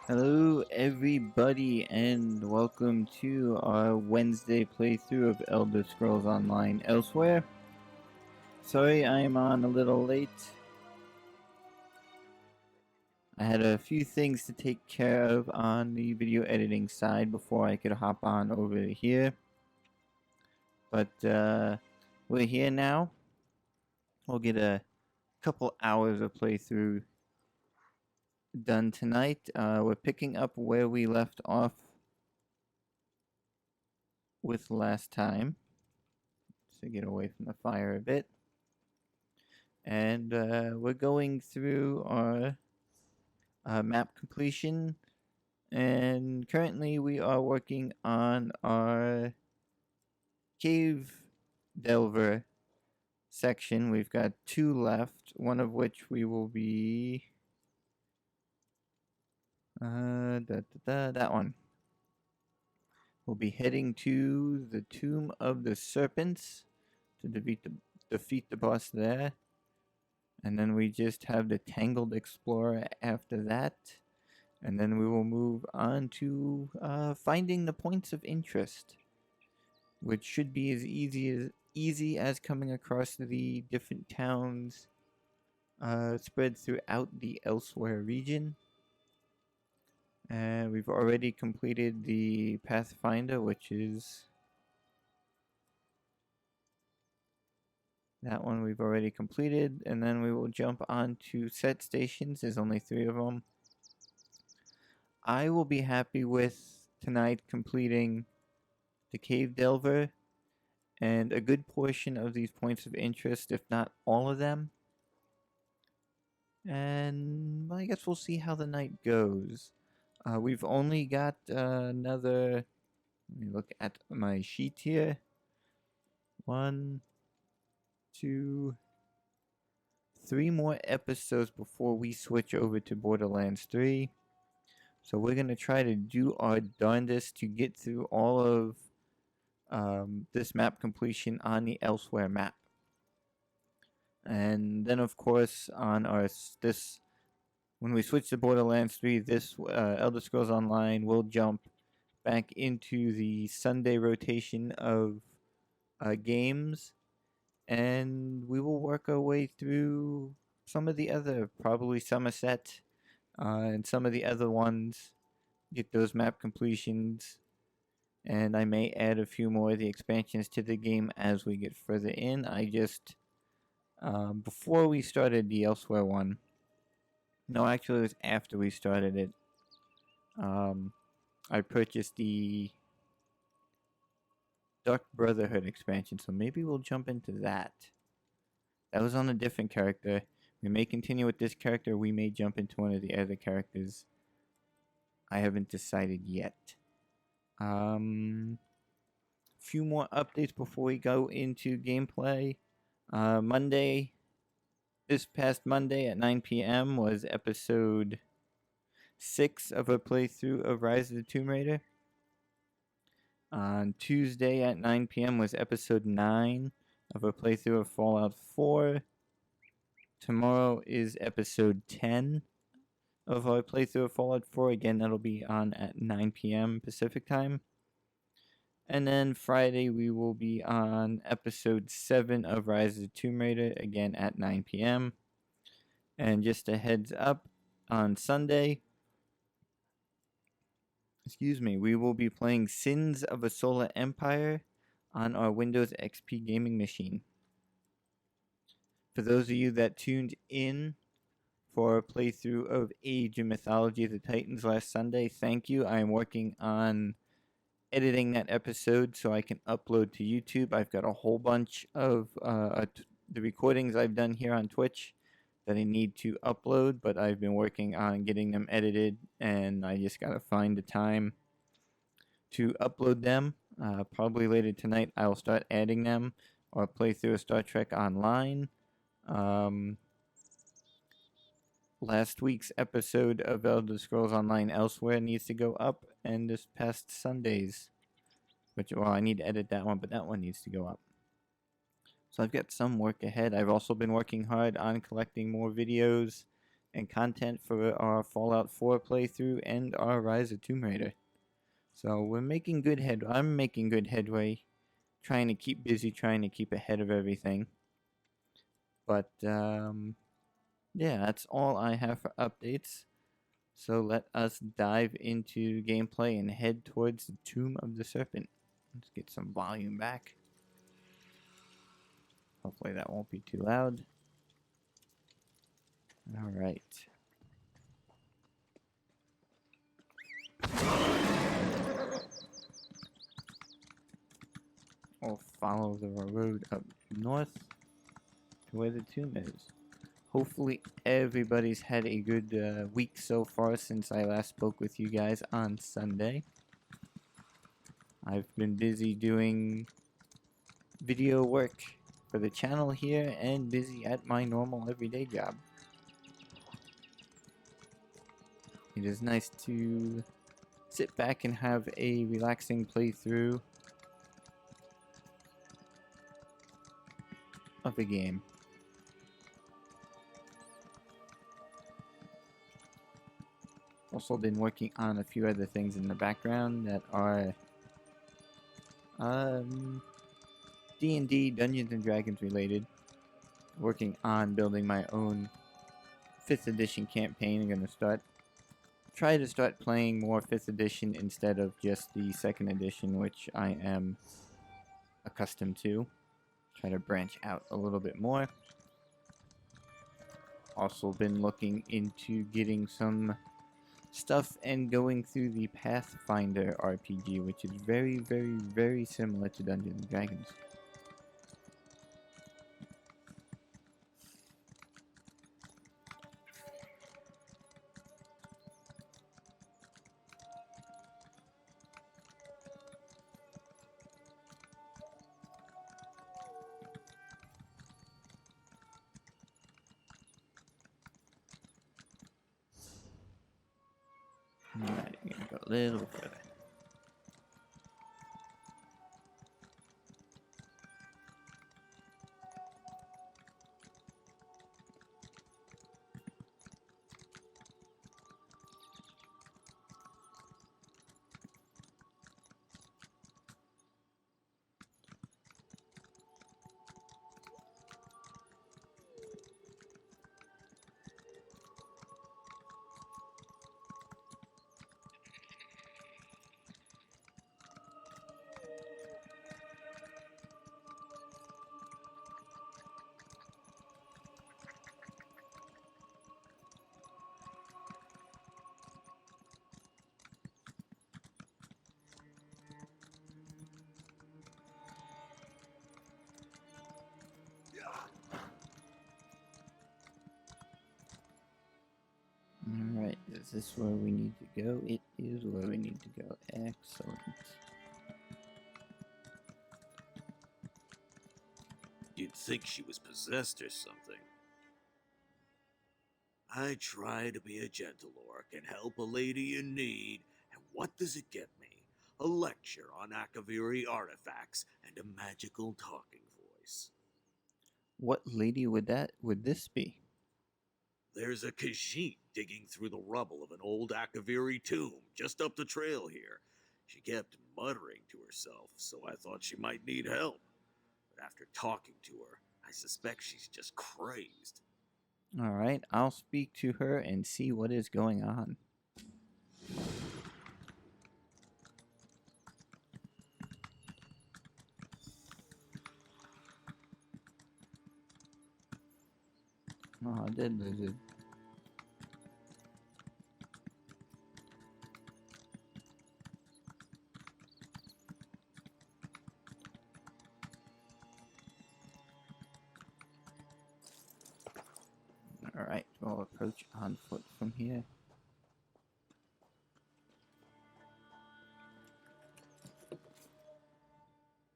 Hello everybody and welcome to our Wednesday playthrough of Elder Scrolls Online Elsweyr. Sorry I'm on a little late. I had a few things to take care of on the video editing side before I could hop on over here. But we're here now. We'll get a couple hours of playthrough done tonight. We're picking up where we left off with last time. So get away from the fire a bit. And we're going through our map completion. And currently we are working on our cave delver section. We've got 2 left, one of which we will be that one. We'll be heading to the Tomb of the Serpents to defeat the boss there. And then we just have the Tangled Explorer after that. And then we will move on to finding the points of interest, which should be as easy as coming across the different towns spread throughout the Elsweyr region. And we've already completed the Pathfinder, which is that one we've already completed. And then we will jump on to set stations. There's only 3 of them. I will be happy with tonight completing the Cave Delver and a good portion of these points of interest, if not all of them. And I guess we'll see how the night goes. We've only got another. Let me look at my sheet here. 1, 2, 3 more episodes before we switch over to Borderlands 3. So we're going to try to do our darndest to get through all of this map completion on the Elsweyr map. And then of course on when we switch to Borderlands 3, this Elder Scrolls Online will jump back into the Sunday rotation of games, and we will work our way through some of the other, probably Somerset, and some of the other ones, get those map completions, and I may add a few more of the expansions to the game as we get further in. I just, before we started the Elsweyr one, no, actually it was after we started it, I purchased the Dark Brotherhood expansion, so maybe we'll jump into that. That was on a different character. We may continue with this character, we may jump into one of the other characters. I haven't decided yet. Few more updates before we go into gameplay. This past Monday at 9 p.m. was episode 6 of a playthrough of Rise of the Tomb Raider. On Tuesday at 9 p.m. was episode 9 of a playthrough of Fallout 4. Tomorrow is episode 10 of our playthrough of Fallout 4. Again, that'll be on at 9 p.m. Pacific time. And then Friday we will be on episode 7 of Rise of the Tomb Raider, again at 9 p.m. And just a heads up, on Sunday, we will be playing Sins of a Solar Empire on our Windows XP gaming machine. For those of you that tuned in for a playthrough of Age of Mythology of the Titans last Sunday, thank you. I am working on editing that episode so I can upload to YouTube. I've got a whole bunch of the recordings I've done here on Twitch that I need to upload, but I've been working on getting them edited, and I just gotta find the time to upload them. Probably later tonight I'll start adding them or play through a Star Trek Online. Last week's episode of Elder Scrolls Online Elsweyr needs to go up, and this past Sunday's, I need to edit that one, but that one needs to go up. So I've got some work ahead. I've also been working hard on collecting more videos and content for our Fallout 4 playthrough and our Rise of Tomb Raider. So we're making good head. I'm making good headway, trying to keep busy, trying to keep ahead of everything. But yeah, that's all I have for updates. So let us dive into gameplay and head towards the Tomb of the Serpent. Let's get some volume back. Hopefully that won't be too loud. All right. We'll follow the road up north to where the tomb is. Hopefully everybody's had a good week so far since I last spoke with you guys on Sunday. I've been busy doing video work for the channel here and busy at my normal everyday job. It is nice to sit back and have a relaxing playthrough of a game. Also been working on a few other things in the background that are D&D, Dungeons and Dragons related. Working on building my own 5th edition campaign. I'm gonna try to start playing more 5th edition instead of just the 2nd edition, which I am accustomed to. Try to branch out a little bit more. Also been looking into getting some stuff and going through the Pathfinder RPG, which is very, very, very similar to Dungeons and Dragons. Alright, I'm gonna go a little bit further. Alright, is this where we need to go? It is where we need to go. Excellent. You'd think she was possessed or something. I try to be a gentle orc and help a lady in need, and what does it get me? A lecture on Akaviri artifacts and a magical talking voice. What lady would this be? There's a Khajiit digging through the rubble of an old Akaviri tomb just up the trail here. She kept muttering to herself, so I thought she might need help. But after talking to her, I suspect she's just crazed. Alright, I'll speak to her and see what is going on. Oh, I did lose it. Alright, we'll approach on foot from here.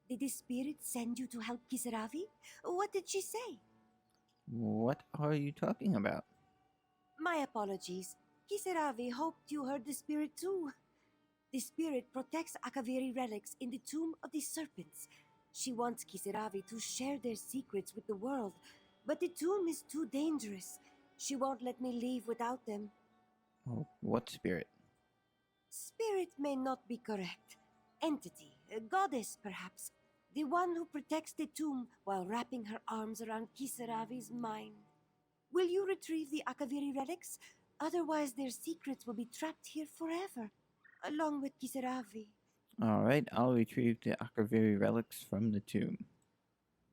Did the spirit send you to help Kisaravi? What did she say? What are you talking about? My apologies. Kisaravi hoped you heard the spirit too. The spirit protects Akaviri relics in the Tomb of the Serpents. She wants Kisaravi to share their secrets with the world, but the tomb is too dangerous. She won't let me leave without them. Oh, what spirit? Spirit may not be correct. Entity, a goddess perhaps. The one who protects the tomb while wrapping her arms around Kisaravi's mind. Will you retrieve the Akaviri relics? Otherwise their secrets will be trapped here forever, along with Kisaravi. Alright, I'll retrieve the Akaviri relics from the tomb.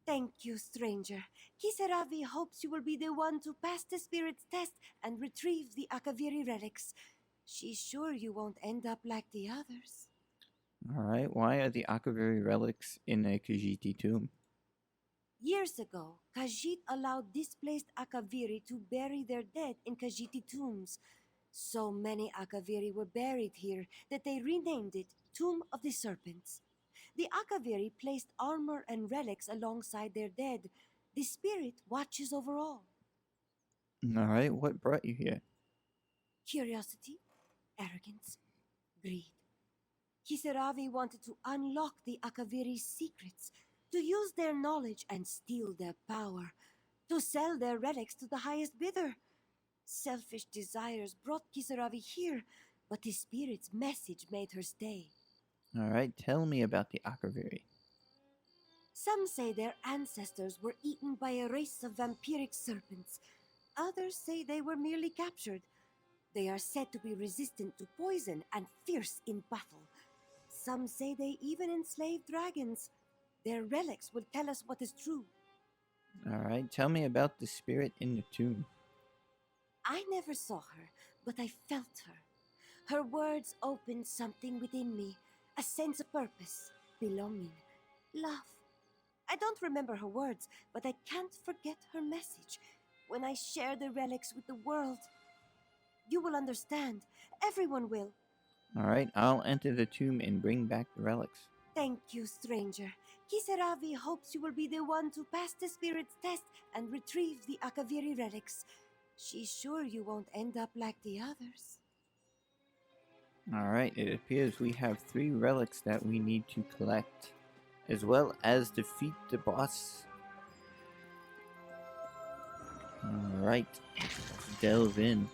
Thank you, stranger. Kisaravi hopes you will be the one to pass the spirit's test and retrieve the Akaviri relics. She's sure you won't end up like the others. Alright, why are the Akaviri relics in a Khajiit tomb? Years ago, Khajiit allowed displaced Akaviri to bury their dead in Khajiiti tombs. So many Akaviri were buried here that they renamed it Tomb of the Serpents. The Akaviri placed armor and relics alongside their dead. The spirit watches over all. Alright, what brought you here? Curiosity, arrogance, greed. Kisaravi wanted to unlock the Akaviri's secrets, to use their knowledge and steal their power, to sell their relics to the highest bidder. Selfish desires brought Kisaravi here, but the spirit's message made her stay. Alright, tell me about the Akaviri. Some say their ancestors were eaten by a race of vampiric serpents. Others say they were merely captured. They are said to be resistant to poison and fierce in battle. Some say they even enslaved dragons. Their relics will tell us what is true. Alright, tell me about the spirit in the tomb. I never saw her, but I felt her. Her words opened something within me, a sense of purpose, belonging, love. I don't remember her words, but I can't forget her message. When I share the relics with the world, you will understand. Everyone will. Alright, I'll enter the tomb and bring back the relics. Thank you, stranger. Kisaravi hopes you will be the one to pass the spirit's test and retrieve the Akaviri relics. She's sure you won't end up like the others. Alright, it appears we have 3 relics that we need to collect, as well as defeat the boss. Alright, let's delve in.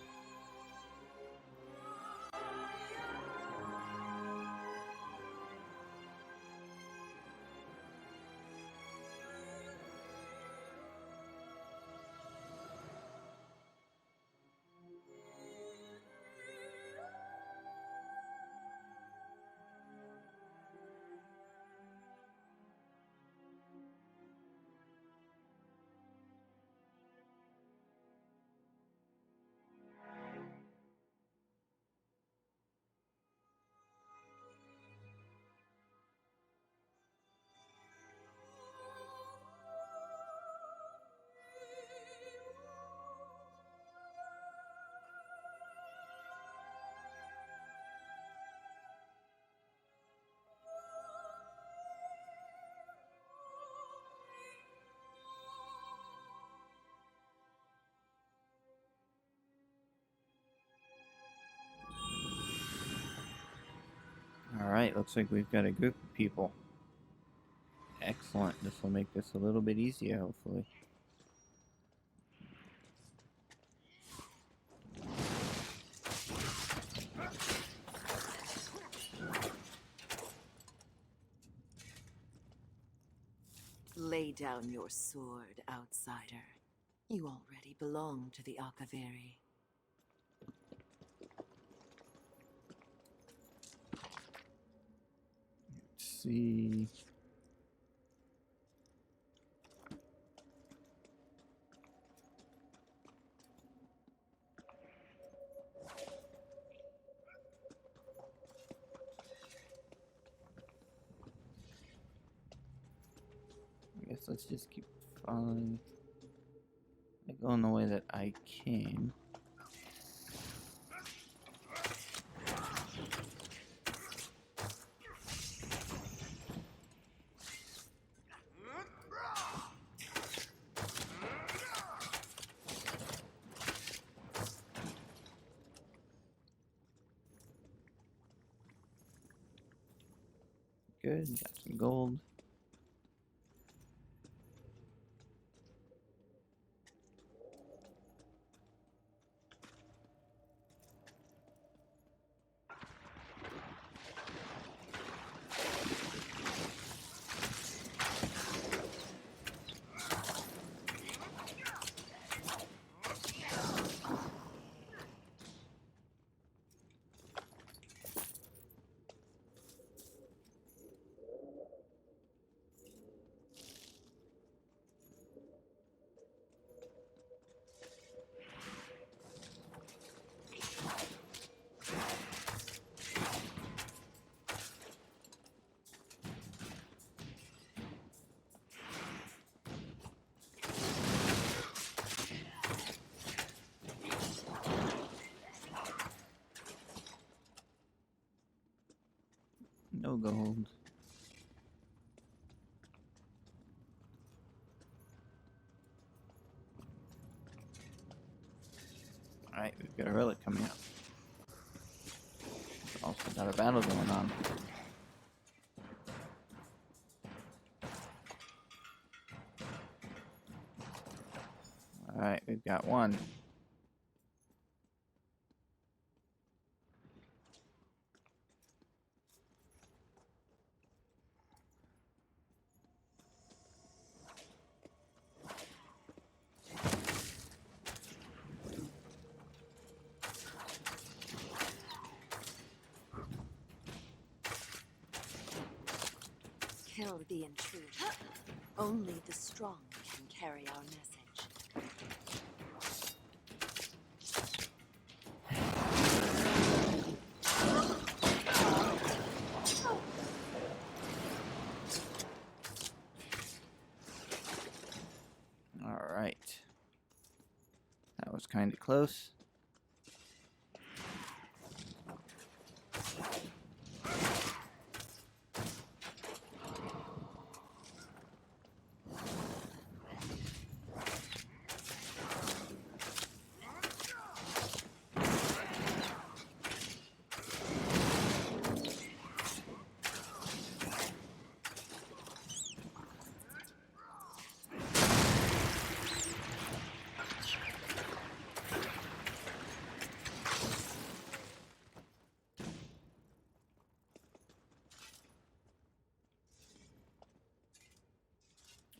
Alright, looks like we've got a group of people. Excellent, this will make this a little bit easier, hopefully. Lay down your sword, outsider. You already belong to the Akaviri. Let's see. I guess let's just keep following. Going the way that I came. Good, got some gold. no gold. Alright, we've got a relic coming up. Also got a battle going on. Alright, we've got one. Kill the intruder. Only the strong can carry our message. Alright. That was kind of close.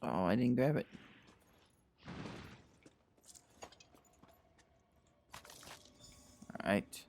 Oh, I didn't grab it. Alright.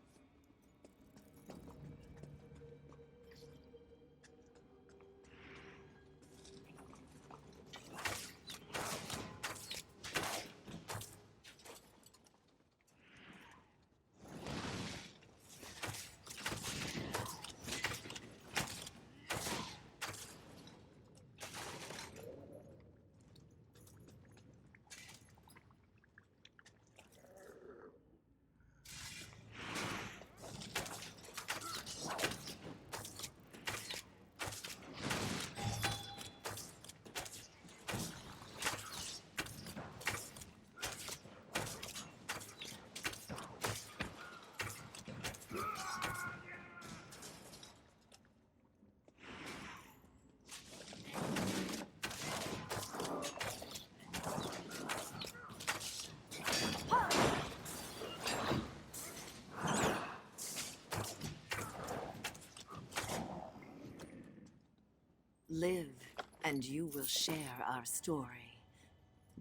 Live, and you will share our story.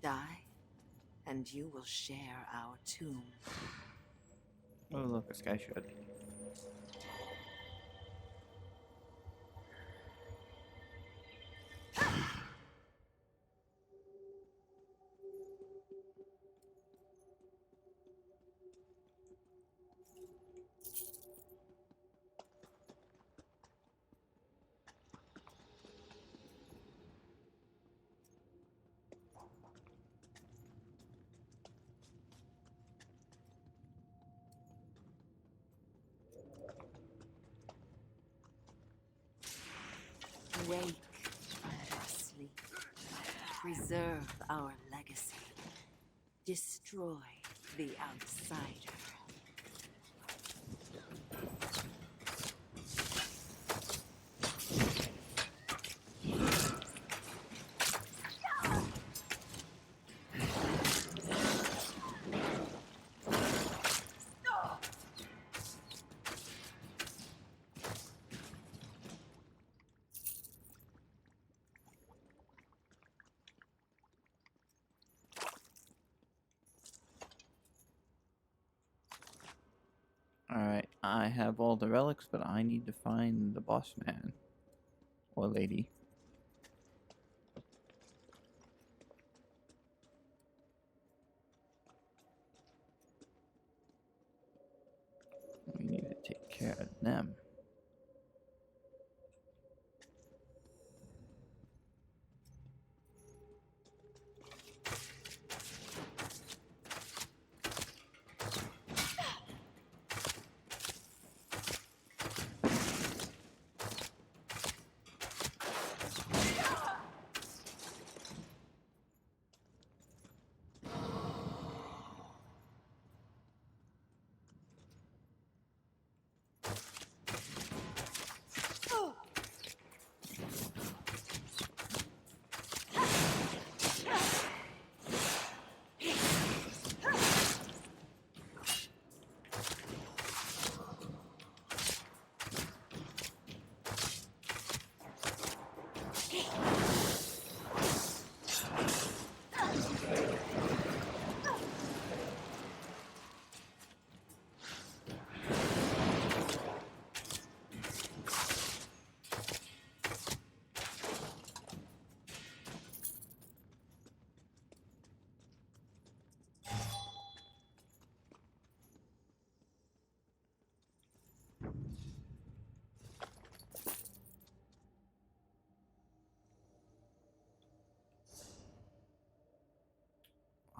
Die, and you will share our tomb. Oh, look, a sky shard. Wake from your sleep. Preserve our legacy. Destroy the outsider. Alright, I have all the relics, but I need to find the boss man. Or lady. We need to take care of them.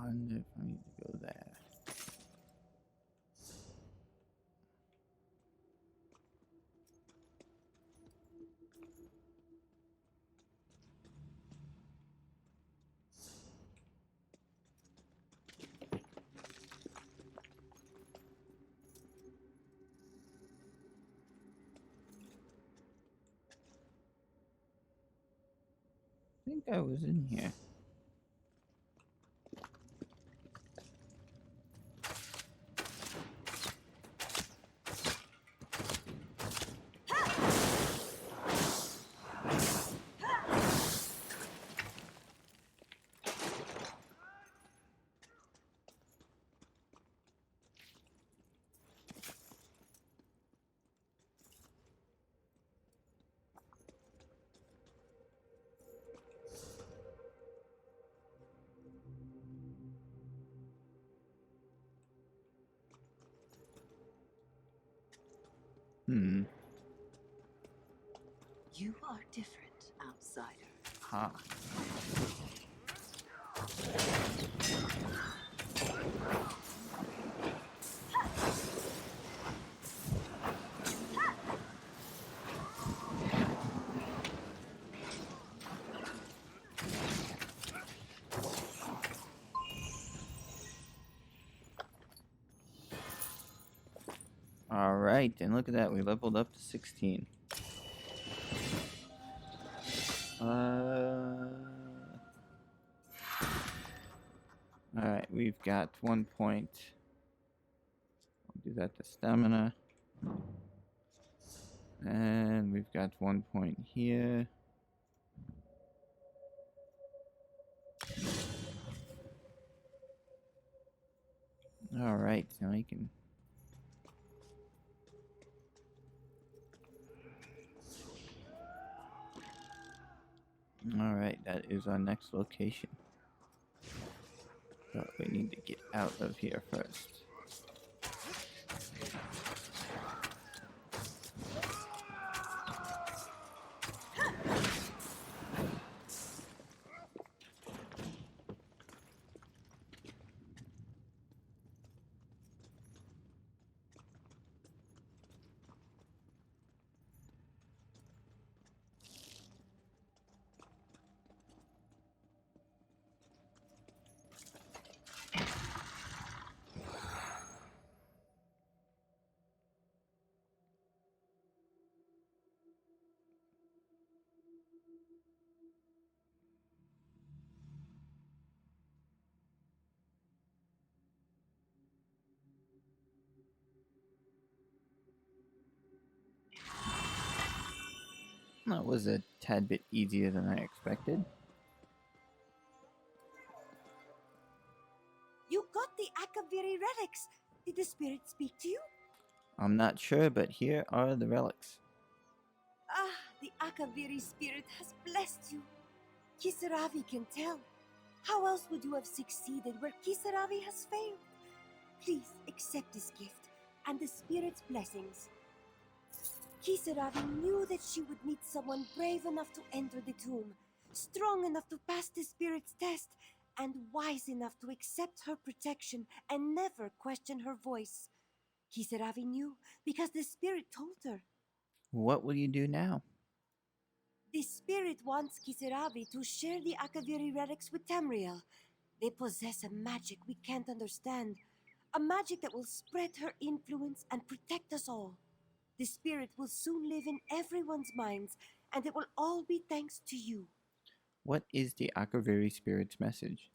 wonder if I need to go there. I think I was in here. You are different, outsider. Ha. Alright, and look at that, we leveled up to 16. Alright, we've got 1 point. I'll do that to stamina. And we've got 1 point here. Alright, now I can... Alright, that is our next location. But we need to get out of here first. That was a tad bit easier than I expected. You got the Akaviri relics. Did the spirit speak to you? I'm not sure, but here are the relics. Ah, the Akaviri spirit has blessed you. Kisaravi can tell. How else would you have succeeded where Kisaravi has failed? Please accept this gift and the spirit's blessings. Kisaravi knew that she would meet someone brave enough to enter the tomb, strong enough to pass the spirit's test, and wise enough to accept her protection and never question her voice. Kisaravi knew because the spirit told her. What will you do now? The spirit wants Kisaravi to share the Akaviri relics with Tamriel. They possess a magic we can't understand, a magic that will spread her influence and protect us all. The spirit will soon live in everyone's minds, and it will all be thanks to you. What is the Akaviri spirit's message?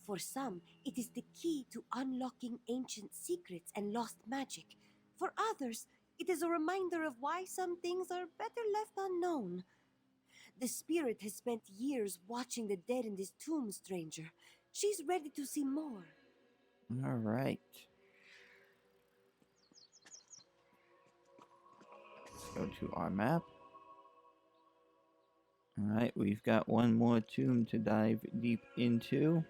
For some, it is the key to unlocking ancient secrets and lost magic. For others, it is a reminder of why some things are better left unknown. The spirit has spent years watching the dead in this tomb, stranger. She's ready to see more. Alright. Let's go to our map. Alright, we've got one more tomb to dive deep into.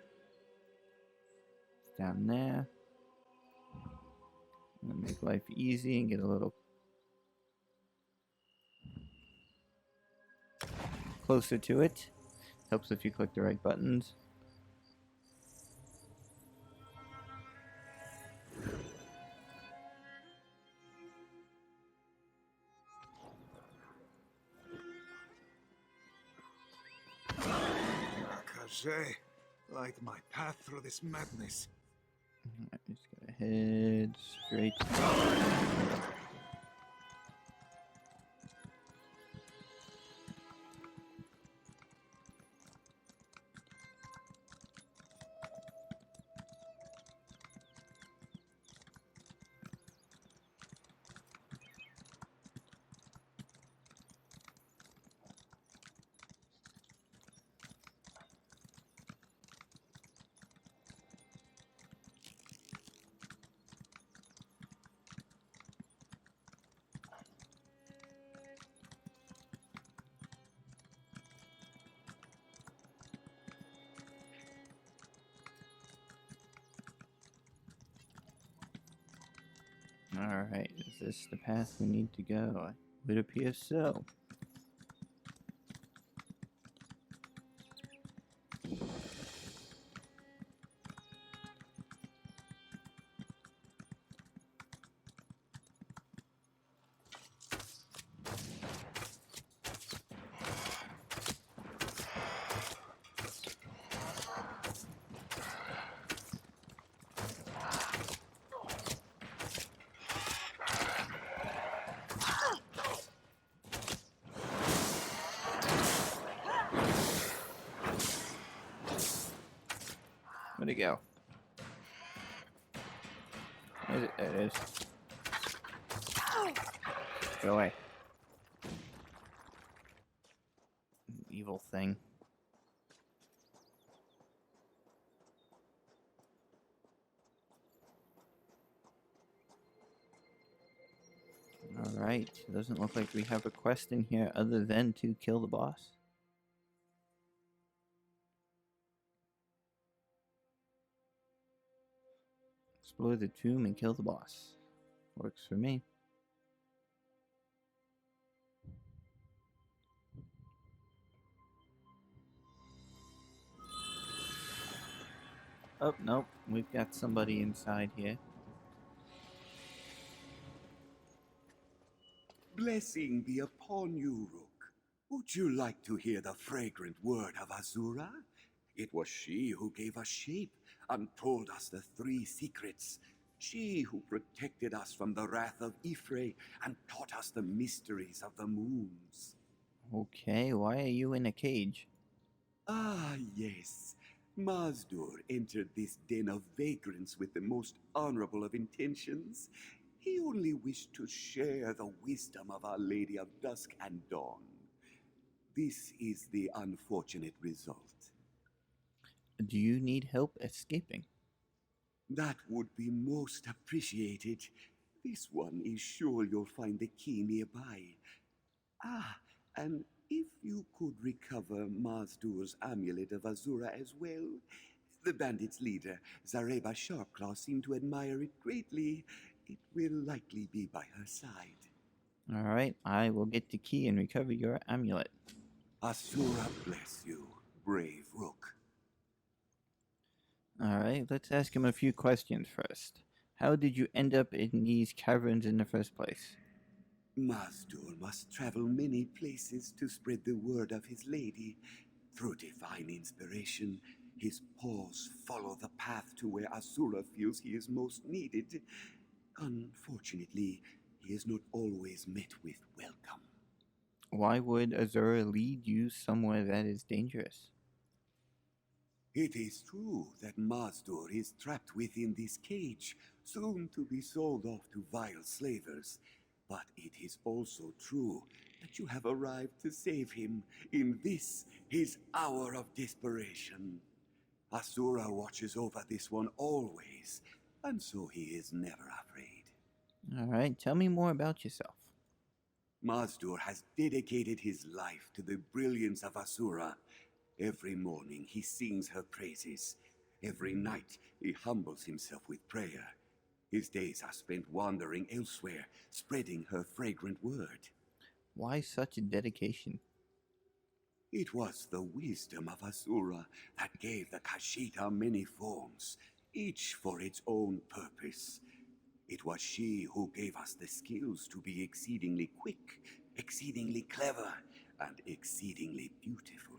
It's down there. I'm gonna make life easy and get a little closer to it. Helps if you click the right buttons. Touché. Light my path through this madness. Alright, just gotta head straight. Alright, is this the path we need to go? It would appear so. Where'd it go? Where's it? There it is. Go away. Evil thing. Alright, doesn't look like we have a quest in here other than to kill the boss. Explore the tomb and kill the boss. Works for me. Oh, nope. We've got somebody inside here. Blessing be upon you, Rook. Would you like to hear the fragrant word of Azura? It was she who gave us shape and told us the three secrets. She who protected us from the wrath of Ifre and taught us the mysteries of the moons. Okay, why are you in a cage? Ah, yes. Mazdur entered this den of vagrants with the most honorable of intentions. He only wished to share the wisdom of Our Lady of Dusk and Dawn. This is the unfortunate result. Do you need help escaping? That would be most appreciated. This one is sure you'll find the key nearby. Ah, and if you could recover Mazdur's amulet of Azura as well. The bandits' leader, Zareba Sharpclaw, seemed to admire it greatly. It will likely be by her side. Alright, I will get the key and recover your amulet. Azura bless you, brave Rook. Alright, let's ask him a few questions first. How did you end up in these caverns in the first place? Mazdur must travel many places to spread the word of his lady. Through divine inspiration, his paws follow the path to where Azura feels he is most needed. Unfortunately, he is not always met with welcome. Why would Azura lead you somewhere that is dangerous? It is true that Mazdur is trapped within this cage, soon to be sold off to vile slavers. But it is also true that you have arrived to save him in this, his hour of desperation. Azura watches over this one always, and so he is never afraid. Alright, tell me more about yourself. Mazdur has dedicated his life to the brilliance of Azura. Every morning he sings her praises. Every night he humbles himself with prayer. His days are spent wandering elsewhere, spreading her fragrant word. Why such dedication? It was the wisdom of Azura that gave the Kashita many forms, each for its own purpose. It was she who gave us the skills to be exceedingly quick, exceedingly clever, and exceedingly beautiful.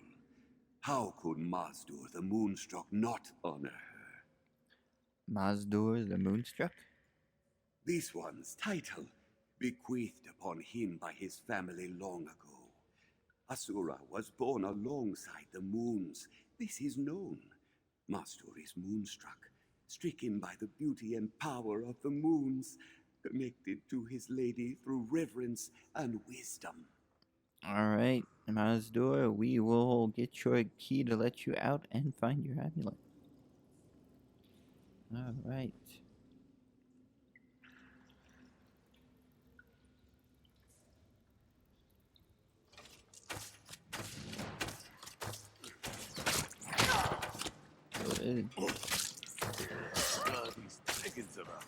How could Mazdur the Moonstruck not honor her? Mazdur the Moonstruck? This one's title, bequeathed upon him by his family long ago. Asura was born alongside the moons. This is known. Mazdur is moonstruck, stricken by the beauty and power of the moons, connected to his lady through reverence and wisdom. Alright, Mazdur, we will get your key to let you out and find your amulet. Alright. Good. These dragons around.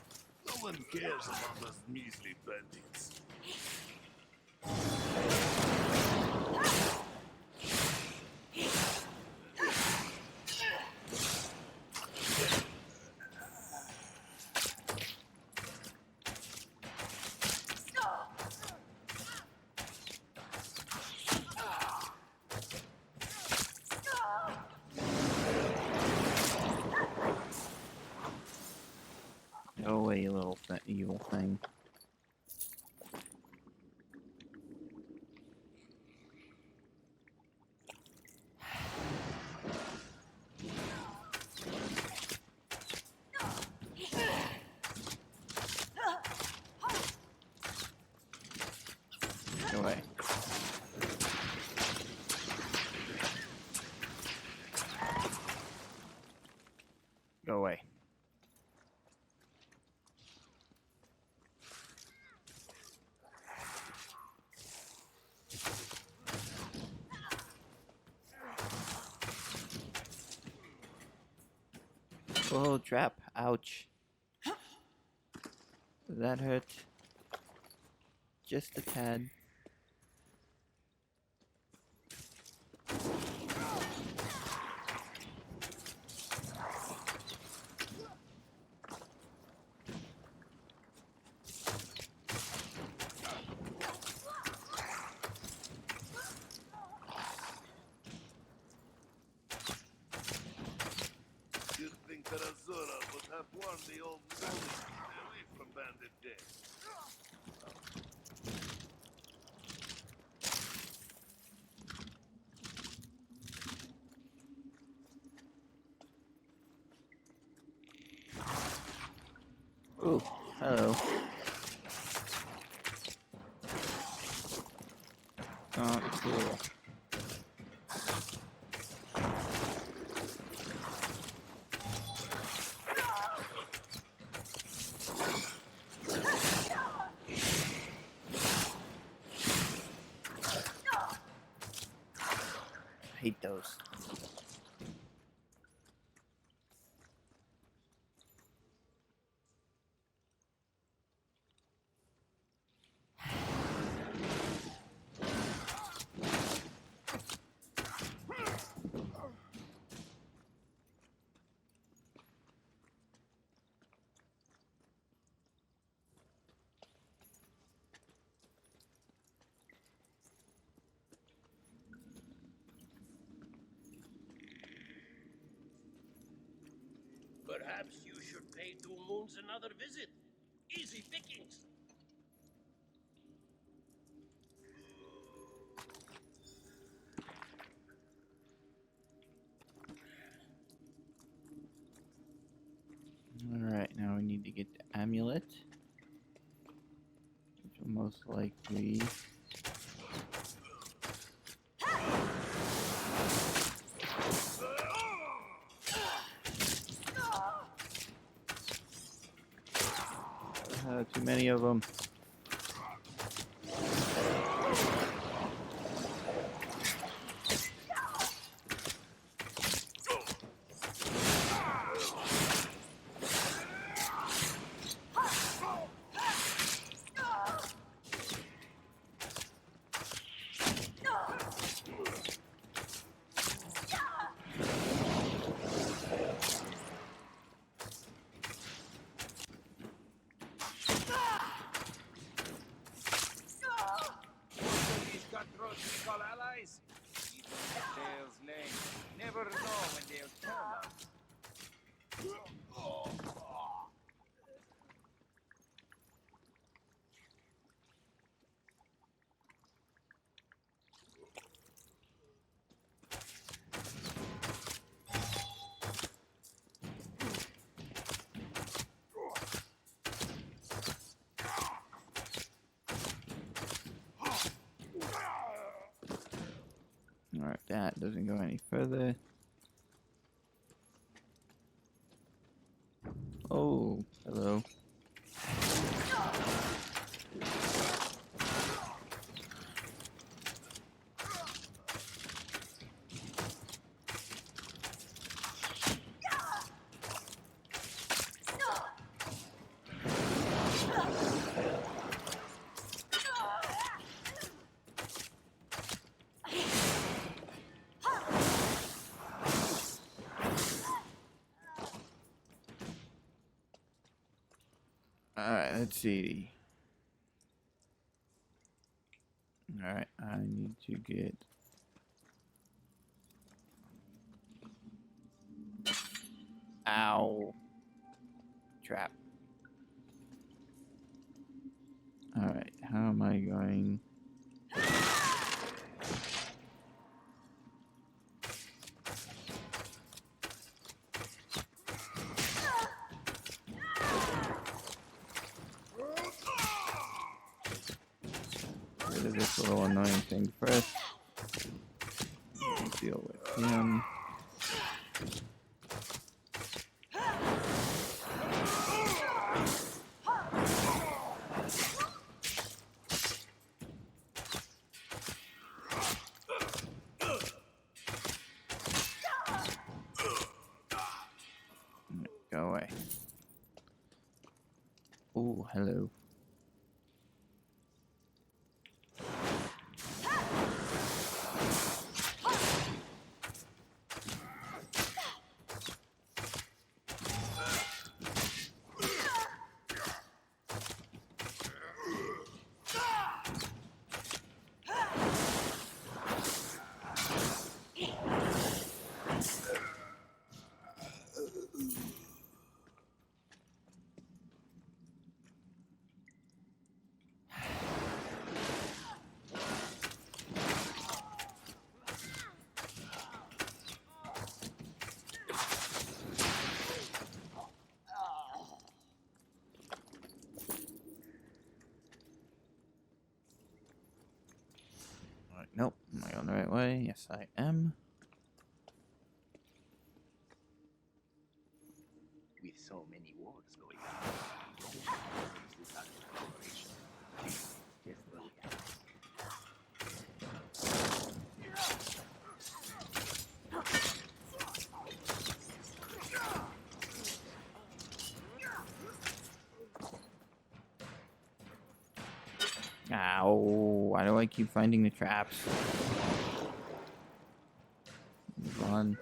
No one cares about those measly bandits. Go away, you little evil thing. Go away. Go away. Oh, trap. Ouch. That hurt. Just a tad. You'd think that Azura would have warned the old Molly to stay away from bandit day. Ooh, hello. Oh, cool. I hate those. Perhaps you should pay 2 moons another visit. Easy pickings. Alright, now we need to get the amulet. Which will most likely... too many of them. Alright, that doesn't go any further. Oh, hello. Alright, let's see. Alright, I need to get... Ow. Trap. Alright, how am I going... rid of this little annoying thing first. Deal with him. Go away. Oh, hello. Nope. Am I going the right way? Yes, I am. With so many wars going on. This is an operation. Yes, Ow. Why do I keep finding the traps? Move on.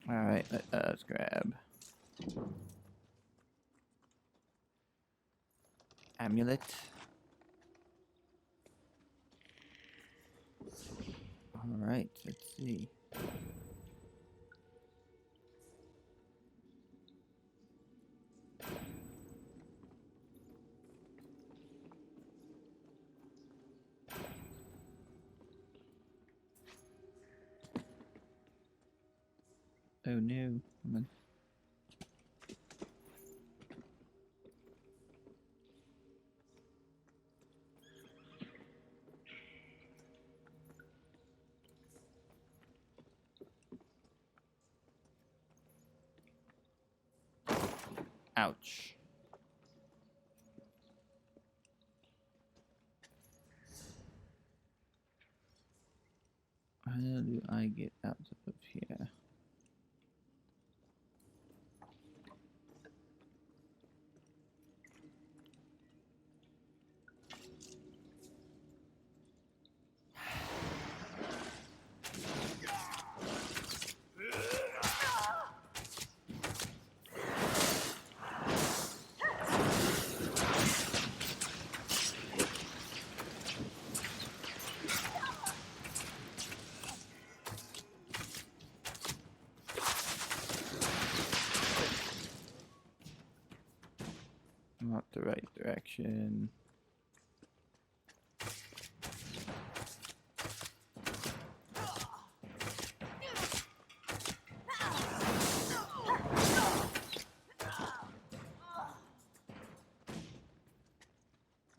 Alright, let's grab amulet. Alright, let's see. Oh no. Come on. Ouch. How do I get out of here? Not the right direction.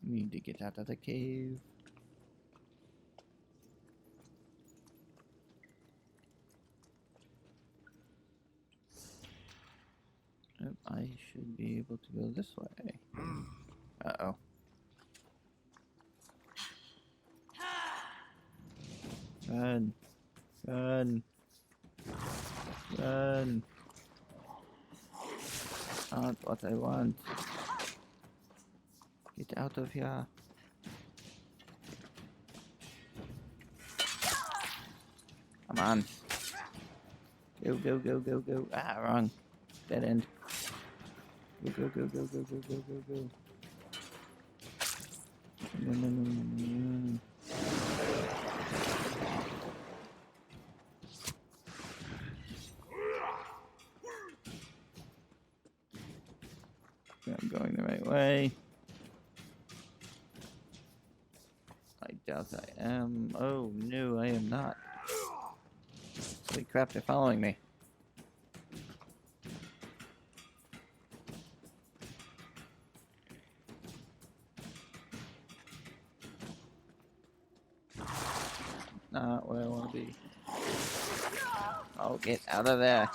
Need to get out of the cave. I should be able to go this way. Uh-oh. Run. Run. Run. Not what I want. Get out of here. Come on. Go, go, go, go, go. Ah, wrong. Dead end. Go, go, go, go, go, go, go, go, go. No, no, no, no, no, no. I'm going the right way. I doubt I am. Oh, no, I am not. Holy crap, they're following me. Not where I want to be. Oh, get out of there.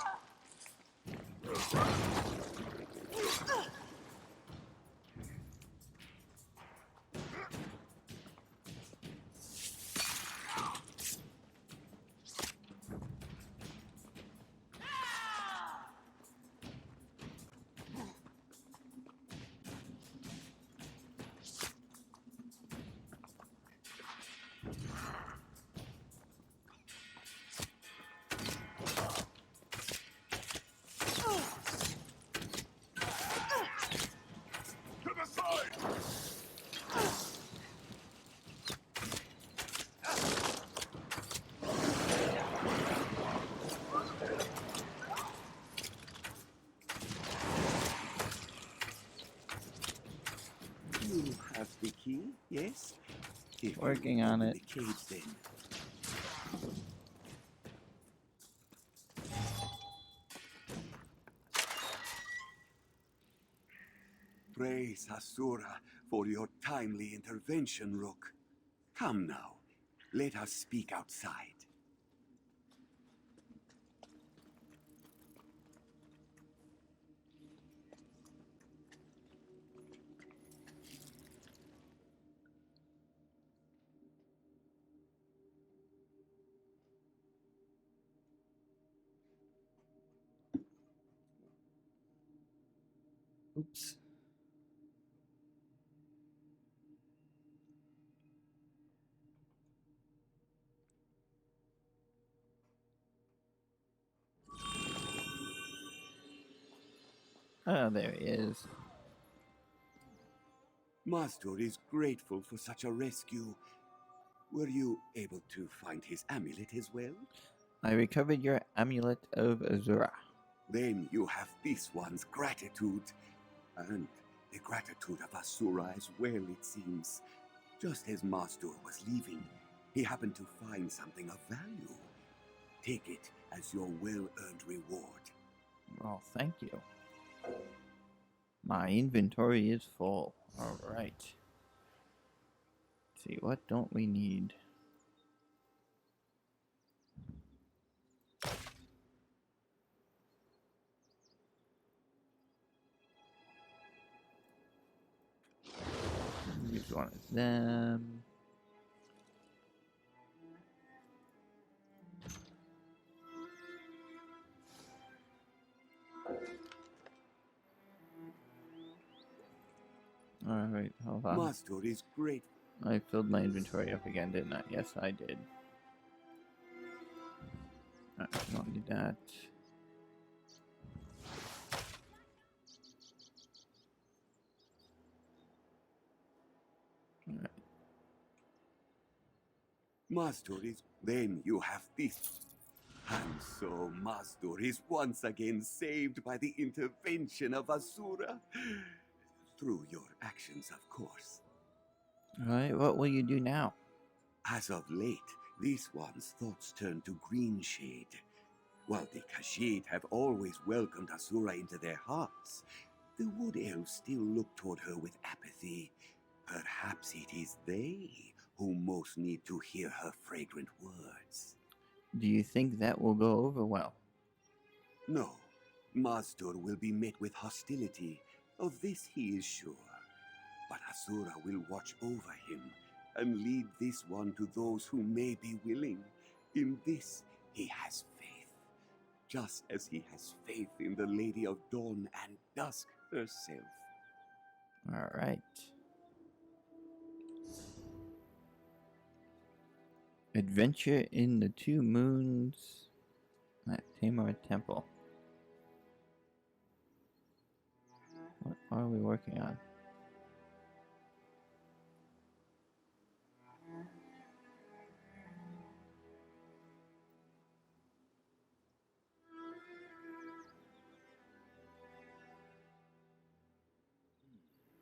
You have the key, yes? If you Working on open it. The cage, then. Praise Asura for your timely intervention, Rook. Come now, let us speak outside. Oops. Oh, there he is. Master is grateful for such a rescue. Were you able to find his amulet as well? I recovered your amulet of Azura. Then you have this one's gratitude. And the gratitude of Asura as well, it seems. Just as Master was leaving, he happened to find something of value. Take it as your well-earned reward. Well, thank you. My inventory is full. Alright. See, what don't we need? Use one of them. Alright, hold on. Master is great. I filled my inventory up again, didn't I? Yes, I did. Alright, don't need that. Alright. Master is... Then you have this. And so Master is once again saved by the intervention of Asura. Through your actions, of course. Alright, what will you do now? As of late, this one's thoughts turn to Greenshade. While the Khajiit have always welcomed Asura into their hearts, the Wood Elves still look toward her with apathy. Perhaps it is they who most need to hear her fragrant words. Do you think that will go over well? No, Master will be met with hostility. Of this he is sure. But Asura will watch over him and lead this one to those who may be willing. In this he has faith, just as he has faith in the Lady of Dawn and Dusk herself. Alright. Adventure in the Two Moons at Tamar Temple. What are we working on?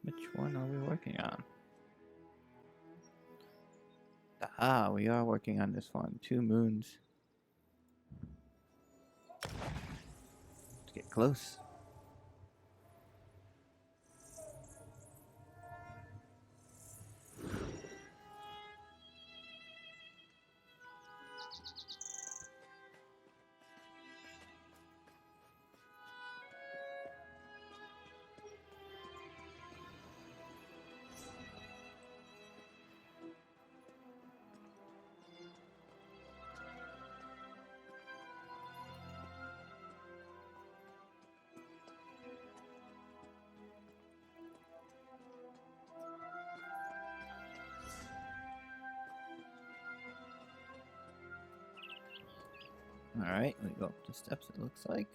Which one are we working on? Ah, we are working on this one. Two Moons. Let's get close. Alright, we go up the steps, it looks like.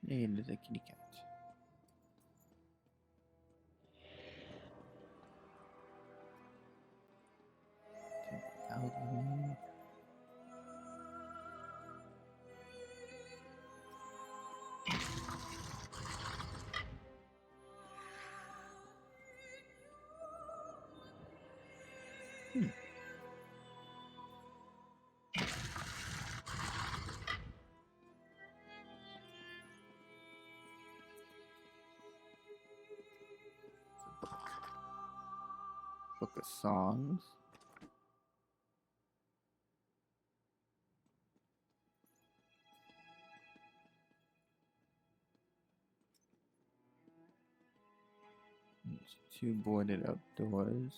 Hey, there's a kitty cat. Out of me. Book of Songs. There's 2 boarded up doors.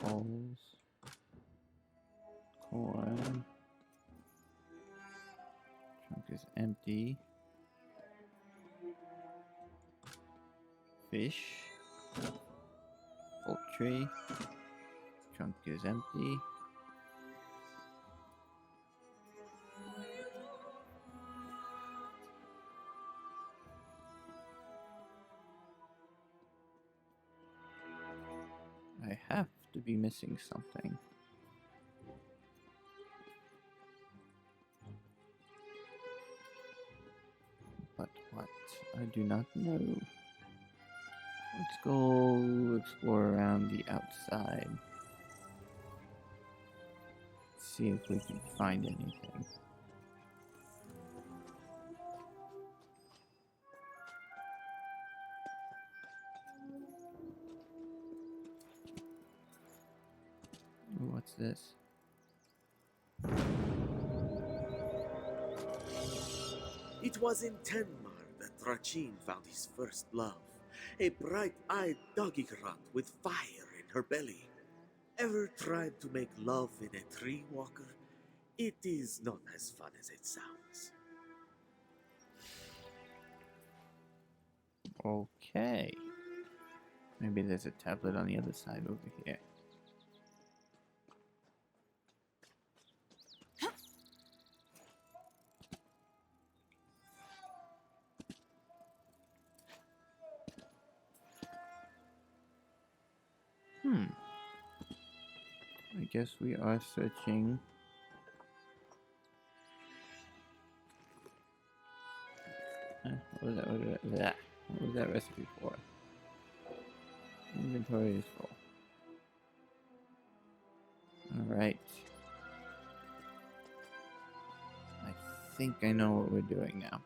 Bowls. Corn. Trunk is empty. Fish. Poultry. Trunk is empty. I have to be missing something. But what? I do not know. Let's go explore around the outside. See if we can find anything. Ooh, what's this? It was in Tenmar that Rachin found his first love, a bright-eyed doggy grunt with fire in her belly. Ever tried to make love in a tree walker? It is not as fun as it sounds. Okay. Maybe there's a tablet on the other side over here. I guess we are searching. What was that recipe for? Inventory is full. Alright. I think I know what we're doing now.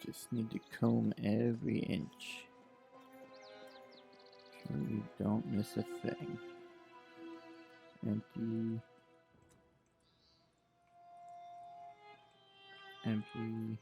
Just need to comb every inch. So we don't miss a thing. Empty. Empty.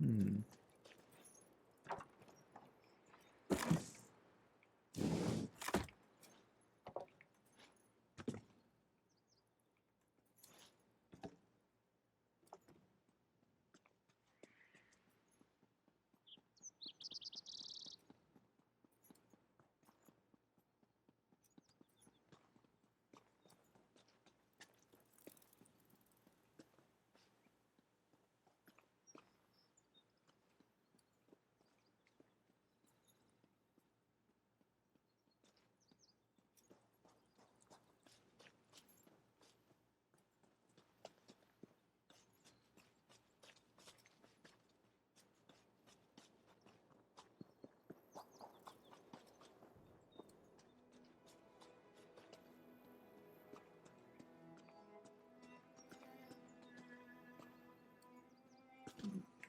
Hmm.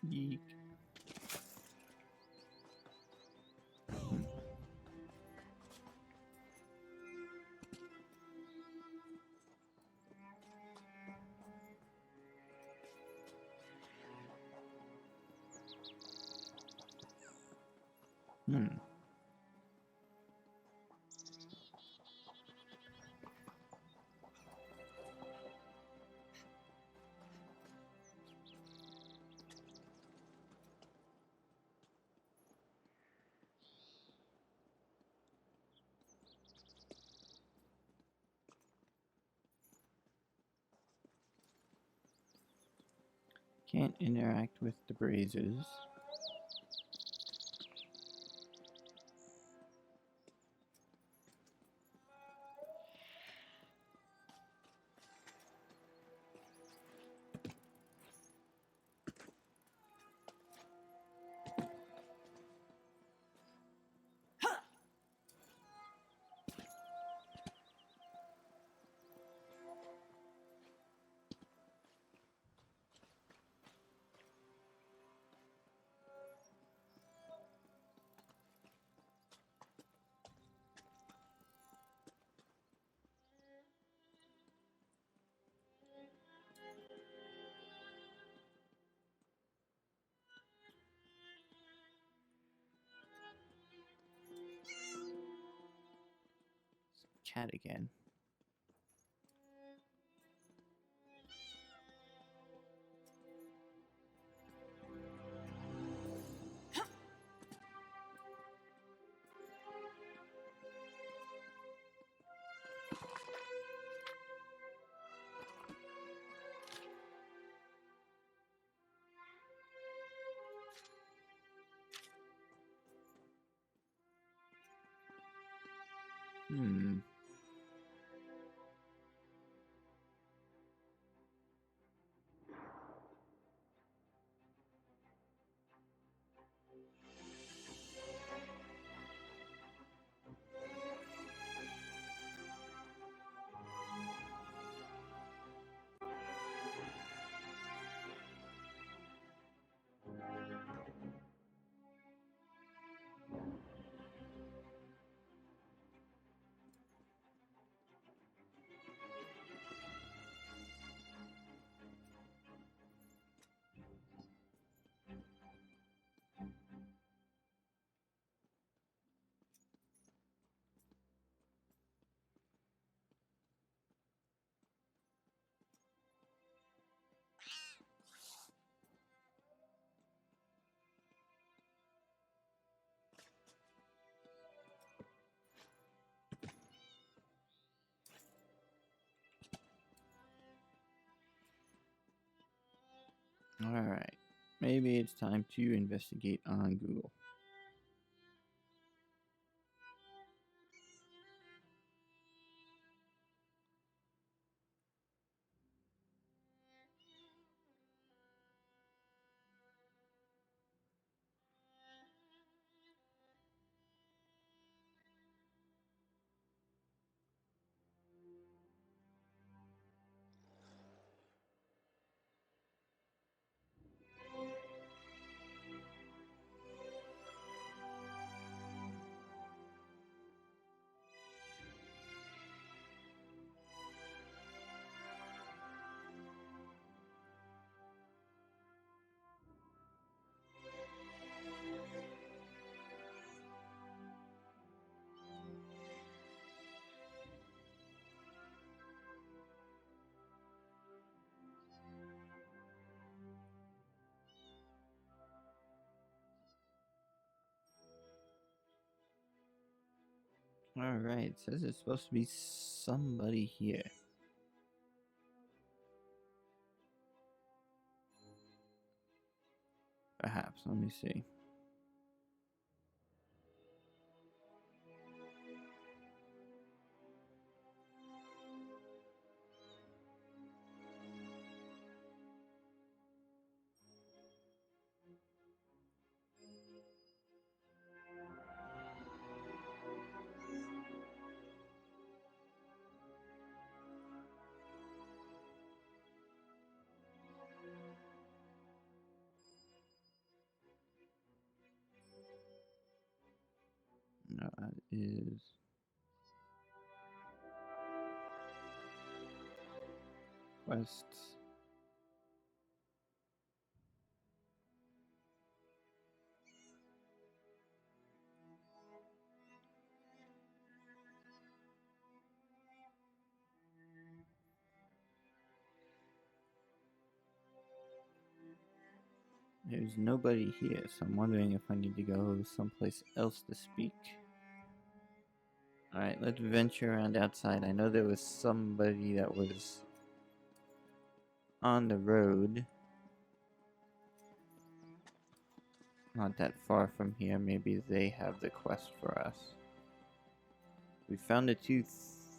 Yeek. Hmm. Can't interact with the brazes. Cat again. Hmm. Alright. Maybe it's time to investigate on Google. Alright, says there's supposed to be somebody here. Perhaps, let me see. No, that is... quests. There's nobody here, so I'm wondering if I need to go someplace else to speak. Alright, let's venture around outside. I know there was somebody that was on the road. Not that far from here. Maybe they have the quest for us. We found the two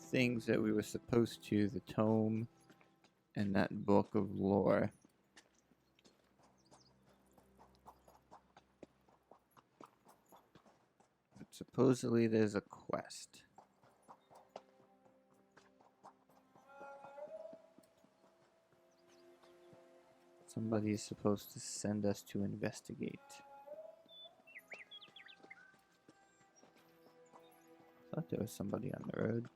things that we were supposed to, the tome and that book of lore. But supposedly there's a quest. Somebody is supposed to send us to investigate. I thought there was somebody on the road.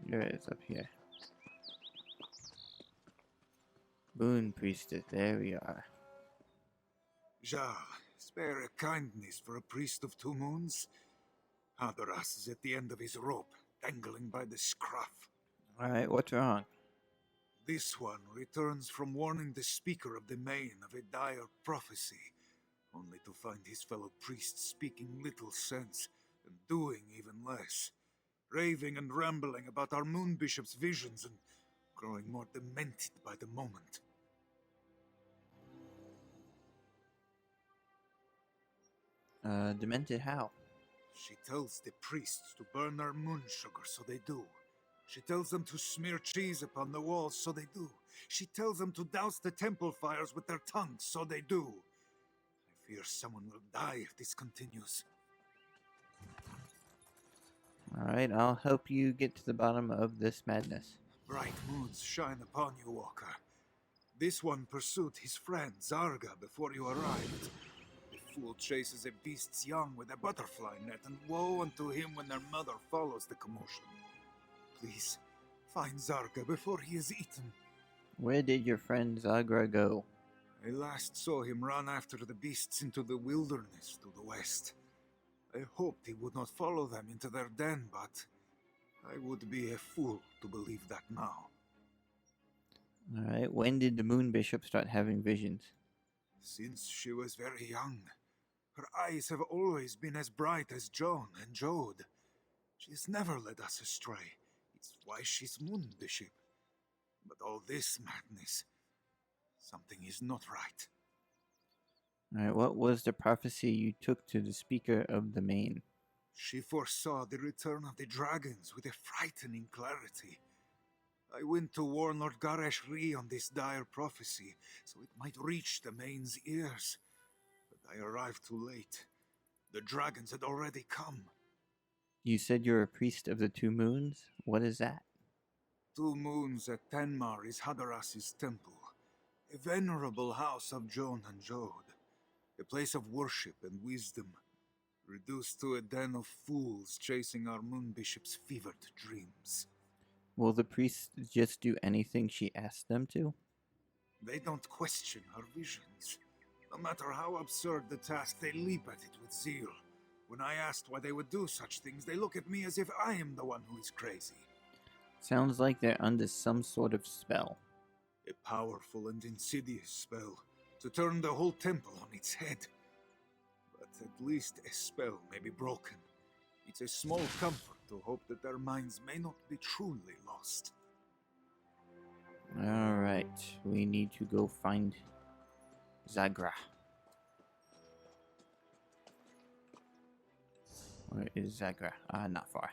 There it is up here. Boon Priestess, there we are. Jarl, spare a kindness for a priest of 2 moons. Hadoras is at the end of his rope, dangling by the scruff. Alright, what's wrong? This one returns from warning the speaker of the main of a dire prophecy, only to find his fellow priests speaking little sense and doing even less, raving and rambling about our moon bishop's visions and growing more demented by the moment. Demented how? She tells the priests to burn our moon sugar, so they do. She tells them to smear cheese upon the walls, so they do. She tells them to douse the temple fires with their tongues, so they do. I fear someone will die if this continues. Alright, I'll help you get to the bottom of this madness. Bright moons shine upon you, Walker. This one pursued his friend, Zarga, before you arrived. The fool chases a beast's young with a butterfly net, and woe unto him when their mother follows the commotion. Please, find Zarga before he is eaten. Where did your friend Zagra go? I last saw him run after the beasts into the wilderness to the west. I hoped he would not follow them into their den, but I would be a fool to believe that now. Alright, when did the Moon Bishop start having visions? Since she was very young. Her eyes have always been as bright as Joan and Jode. She has never led us astray. It's why she's Moon Bishop. But all this madness, something is not right. Alright, what was the prophecy you took to the speaker of the main? She foresaw the return of the dragons with a frightening clarity. I went to warn Lord Garesh Ri on this dire prophecy, so it might reach the main's ears. But I arrived too late. The dragons had already come. You said you're a priest of the 2 moons? What is that? 2 moons at Tenmar is Hadaras's temple, a venerable house of Joan and Jode, a place of worship and wisdom, reduced to a den of fools chasing our moon bishop's fevered dreams. Will the priests just do anything she asks them to? They don't question her visions. No matter how absurd the task, they leap at it with zeal. When I asked why they would do such things, they look at me as if I am the one who is crazy. Sounds like they're under some sort of spell. A powerful and insidious spell to turn the whole temple on its head. But at least a spell may be broken. It's a small comfort to hope that their minds may not be truly lost. Alright, we need to go find Zagra. Where is Zagra? Not far.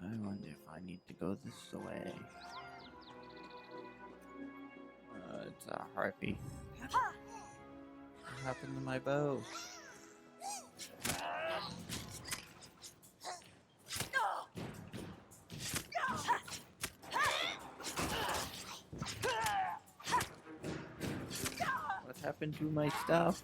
I wonder if I need to go this way. It's a harpy. What happened to my bow? What happened to my stuff?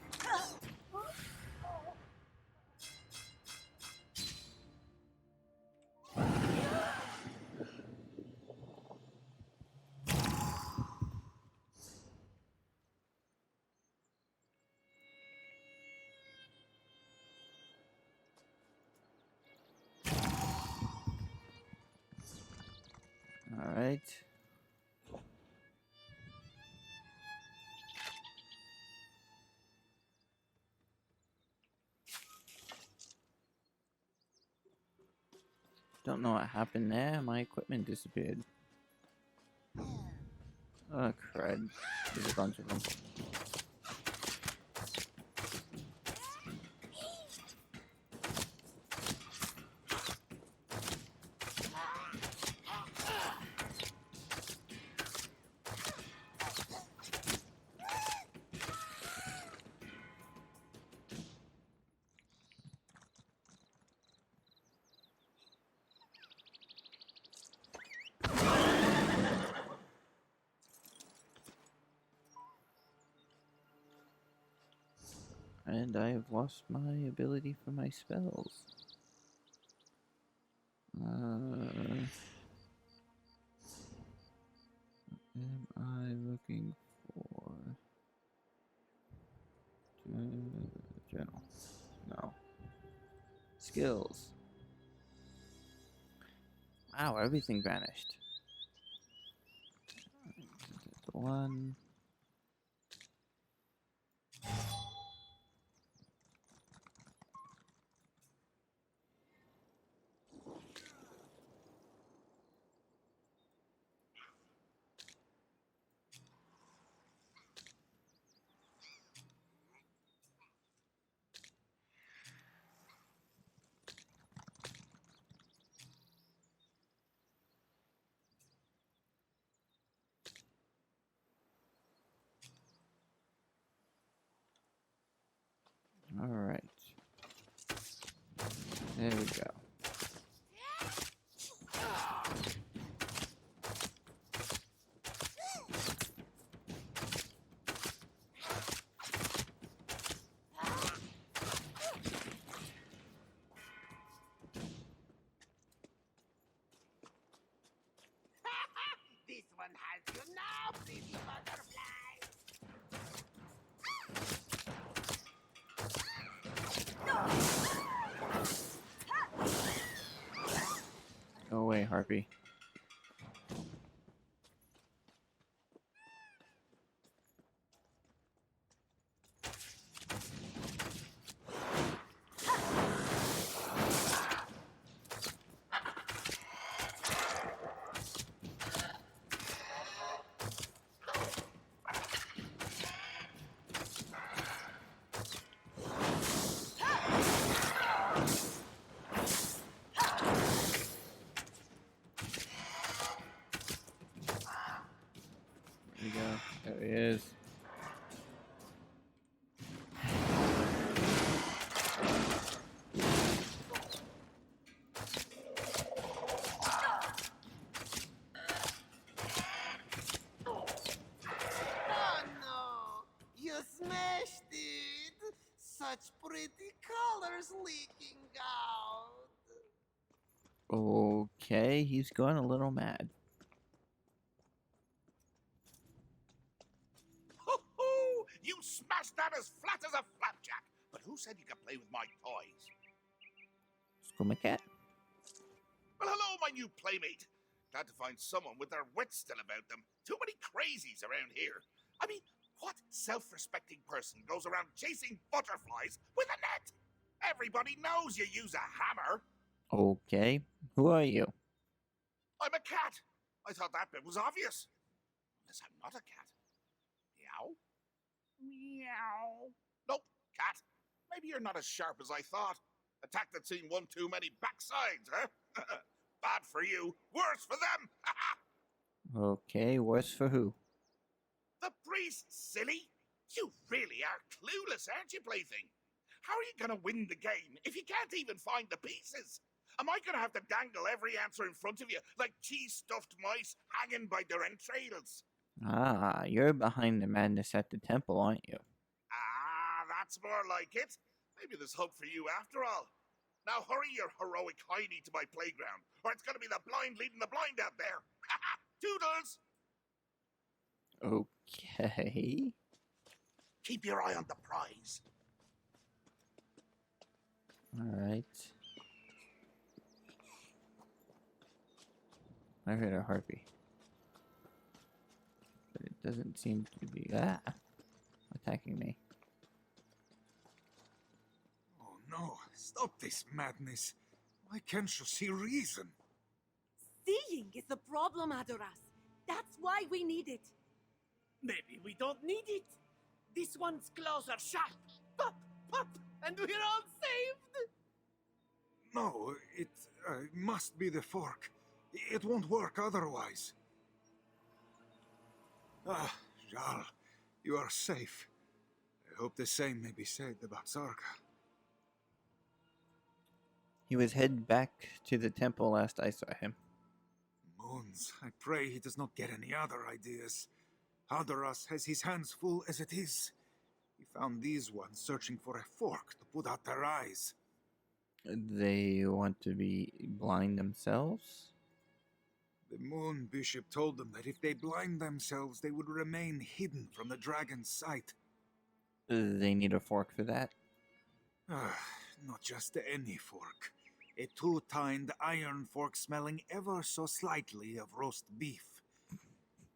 Alright. Don't know what happened there. My equipment disappeared. Oh, crud. There's a bunch of them. And I have lost my ability for my spells. What am I looking for? Journal. No. Skills. Wow, everything vanished. One. All right. There we go. This one has you now, pretty butterfly. Go away, Harpy. Okay, he's gone a little mad. Ho! You smashed that as flat as a flapjack! But who said you could play with my toys? Cat. Well, hello, my new playmate. Glad to find someone with their wits still about them. Too many crazies around here. I mean, what self-respecting person goes around chasing butterflies with a net? Everybody knows you use a hammer. Okay, who are you? I'm a cat. I thought that bit was obvious. Unless I'm not a cat. Meow? Meow. Nope, cat. Maybe you're not as sharp as I thought. Attack that seen one too many backsides, huh? Bad for you, worse for them! Okay, worse for who? The priest, silly! You really are clueless, aren't you, plaything? How are you gonna win the game if you can't even find the pieces? Am I gonna have to dangle every answer in front of you like cheese-stuffed mice hanging by their entrails? Ah, you're behind the madness at the temple, aren't you? Ah, that's more like it. Maybe there's hope for you after all. Now hurry your heroic hiney to my playground, or it's gonna be the blind leading the blind out there. Toodles! Okay. Keep your eye on the prize. Alright. I heard a harpy. But it doesn't seem to be attacking me. Oh no, stop this madness. Why can't you see reason? Seeing is the problem, Adoras. That's why we need it. Maybe we don't need it. This one's claws are sharp. Pop, pop, and we're all saved. No, it must be the fork. It won't work otherwise. Ah, Jarl, you are safe. I hope the same may be said about Zarka. He was headed back to the temple last I saw him. Moons, I pray he does not get any other ideas. Haldoras has his hands full as it is. He found these ones searching for a fork to put out their eyes. They want to be blind themselves? The Moon Bishop told them that if they blind themselves, they would remain hidden from the dragon's sight. They need a fork for that? Not just any fork. A two-tined iron fork smelling ever so slightly of roast beef.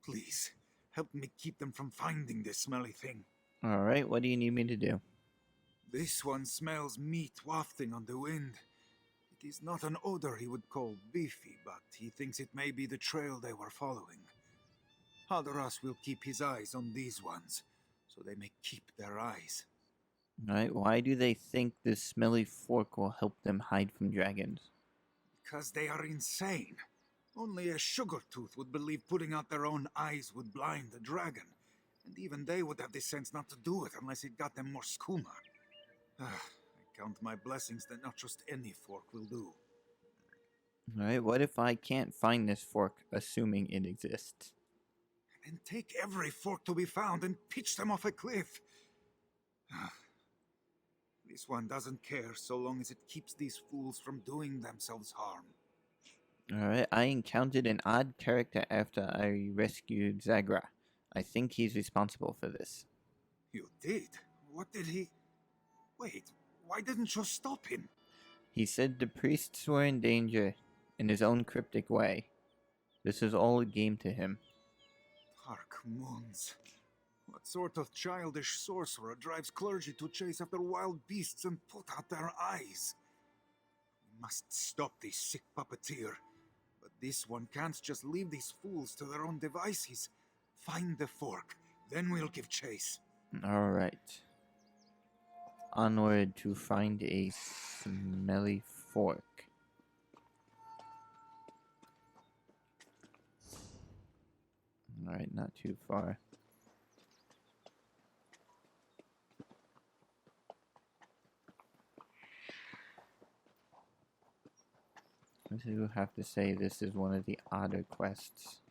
Please, help me keep them from finding this smelly thing. Alright, what do you need me to do? This one smells meat wafting on the wind. It is not an odor he would call beefy, but he thinks it may be the trail they were following. Haldoras will keep his eyes on these ones, so they may keep their eyes. Alright, why do they think this smelly fork will help them hide from dragons? Because they are insane. Only a sugar tooth would believe putting out their own eyes would blind the dragon. And even they would have the sense not to do it unless it got them more skooma. I count my blessings that not just any fork will do. Alright, what if I can't find this fork, assuming it exists? And take every fork to be found and pitch them off a cliff. This one doesn't care so long as it keeps these fools from doing themselves harm. Alright, I encountered an odd character after I rescued Zagra. I think he's responsible for this. You did? What did he... Wait, why didn't you stop him? He said the priests were in danger, in his own cryptic way. This is all a game to him. Dark moons. What sort of childish sorcerer drives clergy to chase after wild beasts and put out their eyes? We must stop this sick puppeteer. But this one can't just leave these fools to their own devices. Find the fork, then we'll give chase. Alright. Onward to find a smelly fork. Alright, not too far. I do have to say this is one of the odder quests.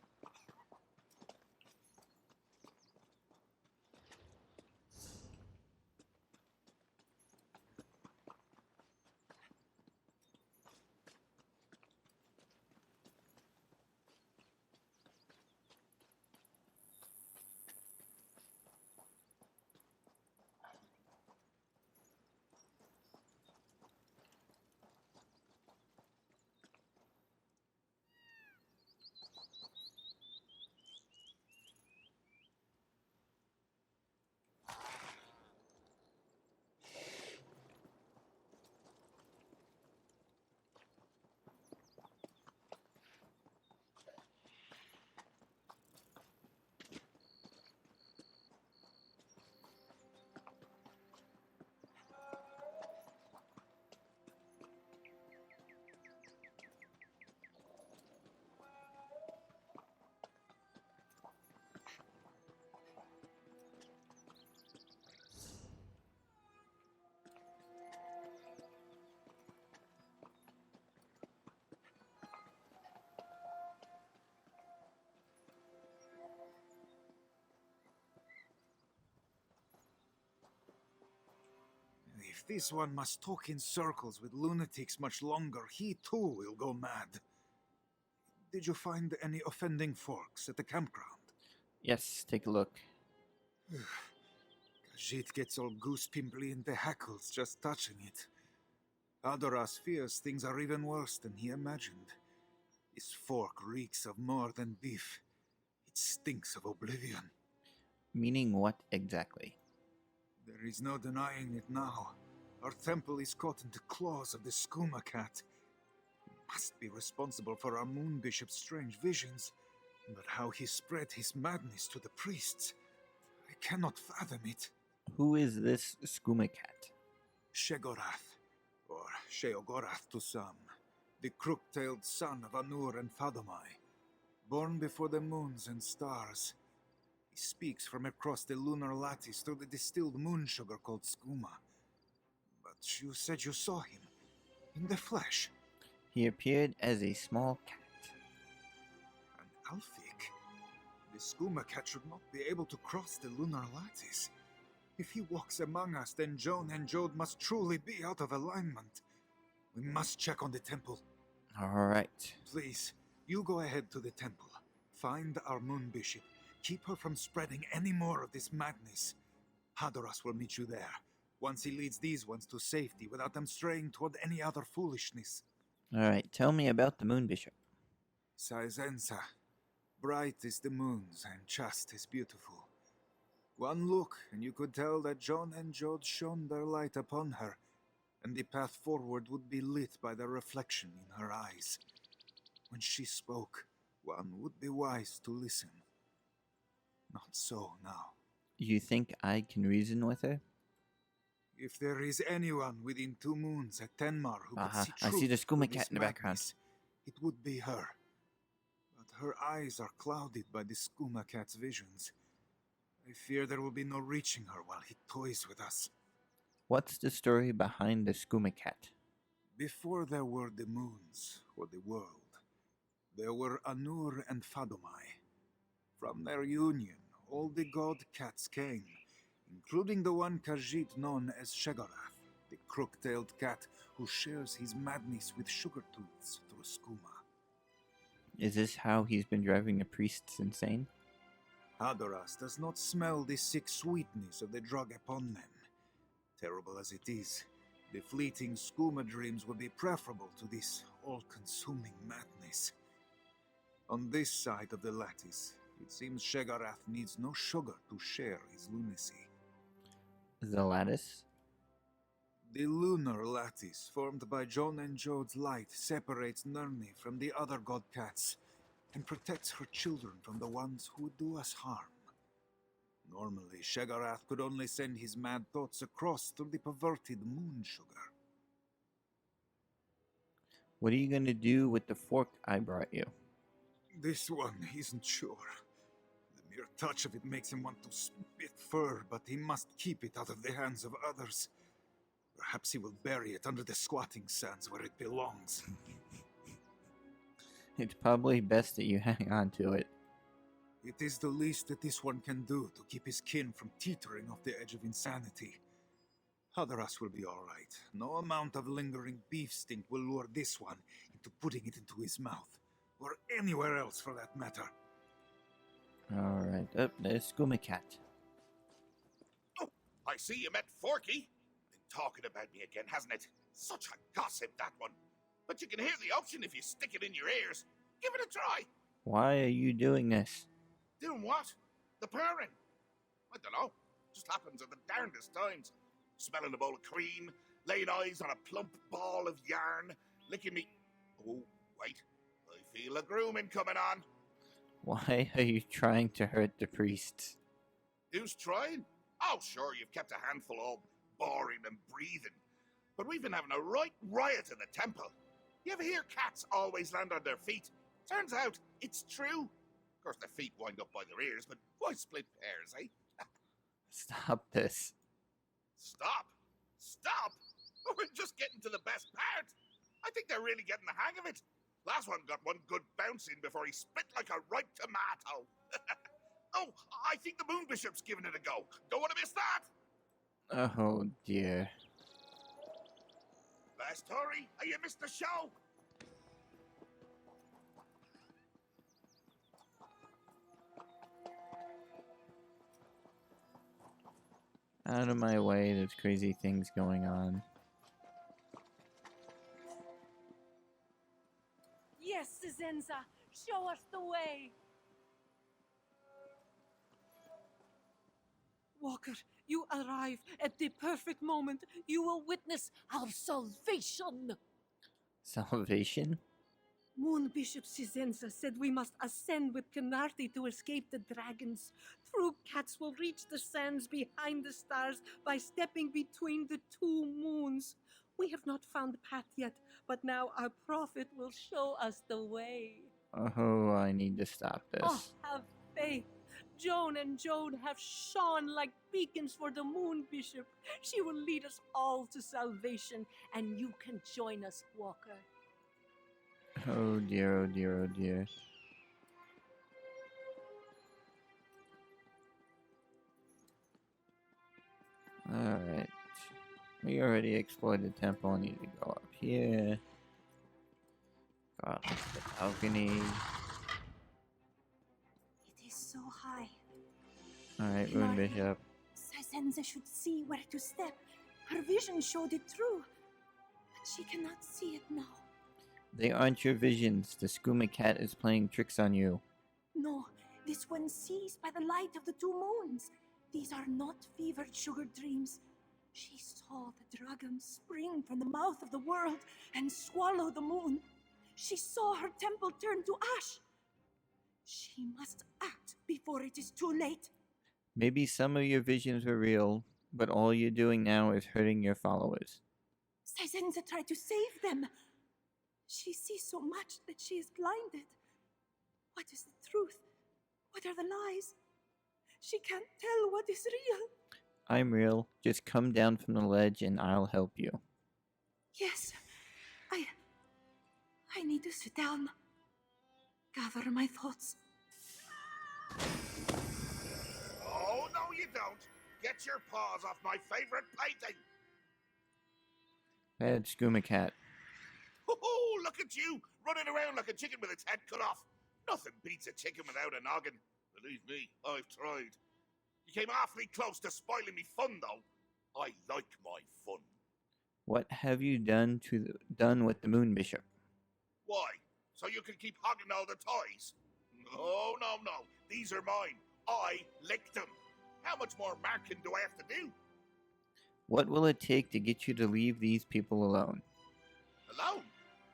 If this one must talk in circles with lunatics much longer, he too will go mad. Did you find any offending forks at the campground? Yes, take a look. Khajiit gets all goose-pimply in the hackles just touching it. Adoras fears things are even worse than he imagined. His fork reeks of more than beef. It stinks of oblivion. Meaning what exactly? There is no denying it now. Our temple is caught in the claws of the skooma cat. He must be responsible for our moon bishop's strange visions. But how he spread his madness to the priests, I cannot fathom it. Who is this skooma cat? Shegorath, or Sheogorath to some, the crook-tailed son of Anur and Fadomai, born before the moons and stars. He speaks from across the lunar lattice through the distilled moon sugar called skooma. But you said you saw him, in the flesh. He appeared as a small cat. An Alfik? The skooma cat should not be able to cross the lunar lattice. If he walks among us, then Joan and Jode must truly be out of alignment. We must check on the temple. Alright. Please, you go ahead to the temple. Find our moon bishop. Keep her from spreading any more of this madness. Hadoras will meet you there, once he leads these ones to safety without them straying toward any other foolishness. Alright, tell me about the moon bishop. Saizensa. Bright is the moons and chaste is beautiful. One look, and you could tell that John and Jode shone their light upon her, and the path forward would be lit by the reflection in her eyes. When she spoke, one would be wise to listen. Not so now. You think I can reason with her? If there is anyone within 2 moons at Tenmar who could see I truth see the skooma through cat this in the background. madness, it would be her. But her eyes are clouded by the skooma cat's visions. I fear there will be no reaching her while he toys with us. What's the story behind the skooma cat? Before there were the moons, or the world, there were Anur and Fadomai. From their union, all the god cats came, including the one Khajiit known as Shegorath, the crook-tailed cat who shares his madness with Sugartooths through skooma. Is this how he's been driving the priests insane? Hadoras does not smell the sick sweetness of the drug upon them. Terrible as it is, the fleeting skooma dreams would be preferable to this all-consuming madness. On this side of the lattice, it seems Shegorath needs no sugar to share his lunacy. The lattice? The lunar lattice, formed by Joan and Jode's light, separates Nirni from the other god cats, and protects her children from the ones who would do us harm. Normally, Shegorath could only send his mad thoughts across through the perverted moon sugar. What are you going to do with the fork I brought you? This one isn't sure. The mere touch of it makes him want to spit fur, but he must keep it out of the hands of others. Perhaps he will bury it under the squatting sands where it belongs. It's probably best that you hang on to it. It is the least that this one can do to keep his kin from teetering off the edge of insanity. Hadoras will be all right. No amount of lingering beef stink will lure this one into putting it into his mouth. Or anywhere else for that matter. Alright, there's skooma cat. Oh, I see you met Forky. Been talking about me again, hasn't it? Such a gossip, that one. But you can hear the ocean if you stick it in your ears. Give it a try. Why are you doing this? Doing what? The purring. I don't know. Just happens at the darndest times. Smelling a bowl of cream, laying eyes on a plump ball of yarn, licking me... Oh, wait. I feel a grooming coming on. Why are you trying to hurt the priests? Who's trying? Oh, sure, you've kept a handful all boring and breathing. But we've been having a right riot in the temple. You ever hear cats always land on their feet? Turns out, it's true. Of course, their feet wind up by their ears, but why split pairs, eh? Stop this. Stop! Stop! We're just getting to the best part. I think they're really getting the hang of it. Last one got one good bouncing before he spit like a ripe tomato. Oh, I think the Moon Bishop's giving it a go. Don't want to miss that. Oh dear. Best hurry, or you missed the show. Out of my way, there's crazy things going on. Yes, Cisenza, show us the way. Walker, you arrive at the perfect moment. You will witness our salvation. Salvation? Moon Bishop Cisenza said we must ascend with Canarti to escape the dragons. True cats will reach the sands behind the stars by stepping between the two moons. We have not found the path yet, but now our prophet will show us the way. Oh, I need to stop this. Oh, have faith. Joan and Joan have shone like beacons for the Moon Bishop. She will lead us all to salvation, and you can join us, Walker. Oh dear, oh dear, oh dear. Alright. We already explored the temple. I need to go up here. Go up to the balcony. It is so high. Alright, Moon Bishop. Cisenza should see where to step. Her vision showed it true. But she cannot see it now. They aren't your visions. The skooma cat is playing tricks on you. No, this one sees by the light of the two moons. These are not fevered sugar dreams. She saw the dragon spring from the mouth of the world and swallow the moon. She saw her temple turn to ash. She must act before it is too late. Maybe some of your visions were real, but all you're doing now is hurting your followers. Cisenza tried to save them. She sees so much that she is blinded. What is the truth? What are the lies? She can't tell what is real. I'm real. Just come down from the ledge and I'll help you. Yes, I need to sit down. Gather my thoughts. Oh, no you don't. Get your paws off my favorite painting. Bad skooma cat. Oh, look at you, running around like a chicken with its head cut off. Nothing beats a chicken without a noggin. Believe me, I've tried. You came awfully close to spoiling me fun, though. I like my fun. What have you done with the Moon Bishop? Why? So you can keep hogging all the toys? No, no, no. These are mine. I licked them. How much more marking do I have to do? What will it take to get you to leave these people alone? Alone?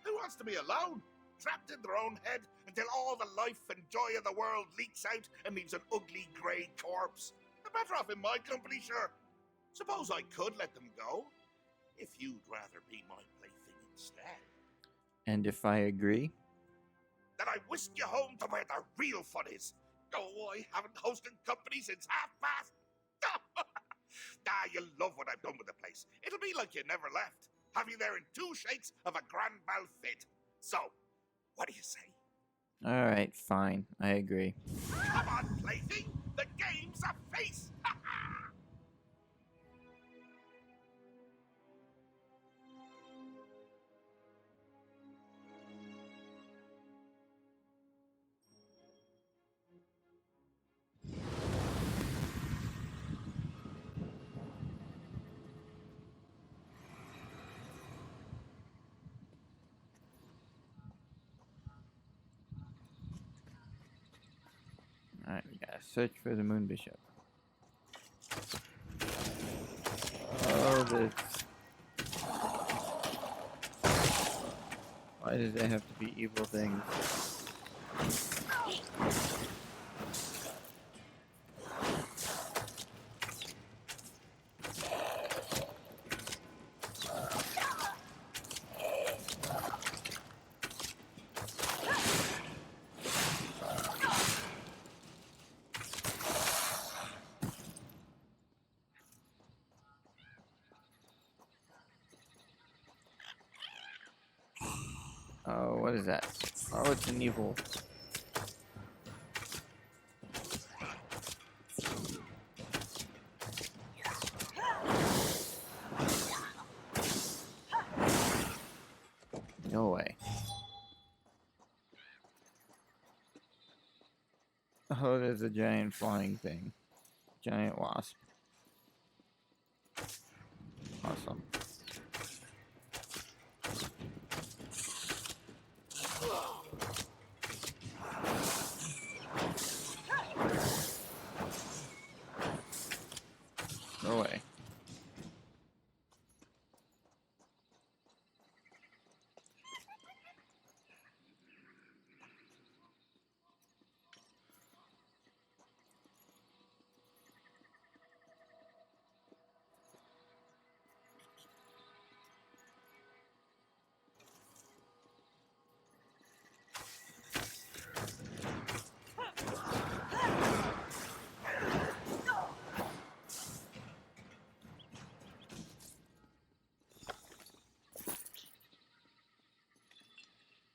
Who wants to be alone? Trapped in their own head until all the life and joy of the world leaks out and leaves an ugly grey corpse. They're better off in my company, sure. Suppose I could let them go, if you'd rather be my plaything instead. And if I agree? Then I whisk you home to where the real fun is. Oh, I haven't hosted company since half past. You'll love what I've done with the place. It'll be like you never left. Have you there in 2 shakes of a grand mal fit. So, what do you say? Alright, fine. I agree. Come on, plaything. The game's a face. Alright, we gotta search for the Moon Bishop. Oh, this. Why does there have to be evil things? Oh, what is that? Oh, it's an evil. Oh, there's a giant flying thing. Giant wasp. Awesome. No way.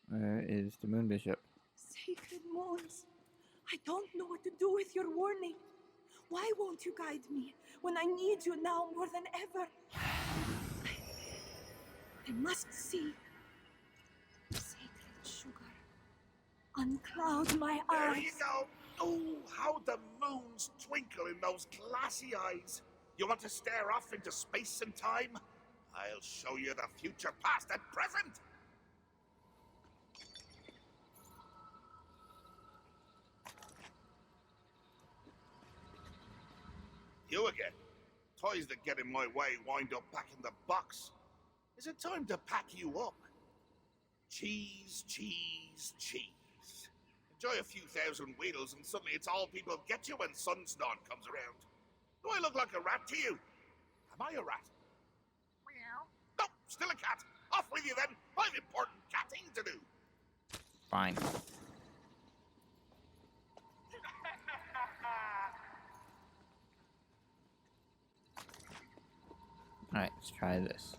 Where is the Moon Bishop? Sacred moons, I don't know what to do with your warning. Why won't you guide me when I need you now more than ever? I must see. Sacred sugar, uncloud my eyes. There you go. Oh, how the moons twinkle in those glassy eyes. You want to stare off into space and time? I'll show you the future, past, and present. You again. Toys that get in my way wind up back in the box. Is it time to pack you up? Cheese, cheese, cheese. Enjoy a few thousand wheels and suddenly it's all people get you when Sunstorm comes around. Do I look like a rat to you? Am I a rat? Meow. No, still a cat. Off with you then. I've important catting to do. Fine. Alright, let's try this.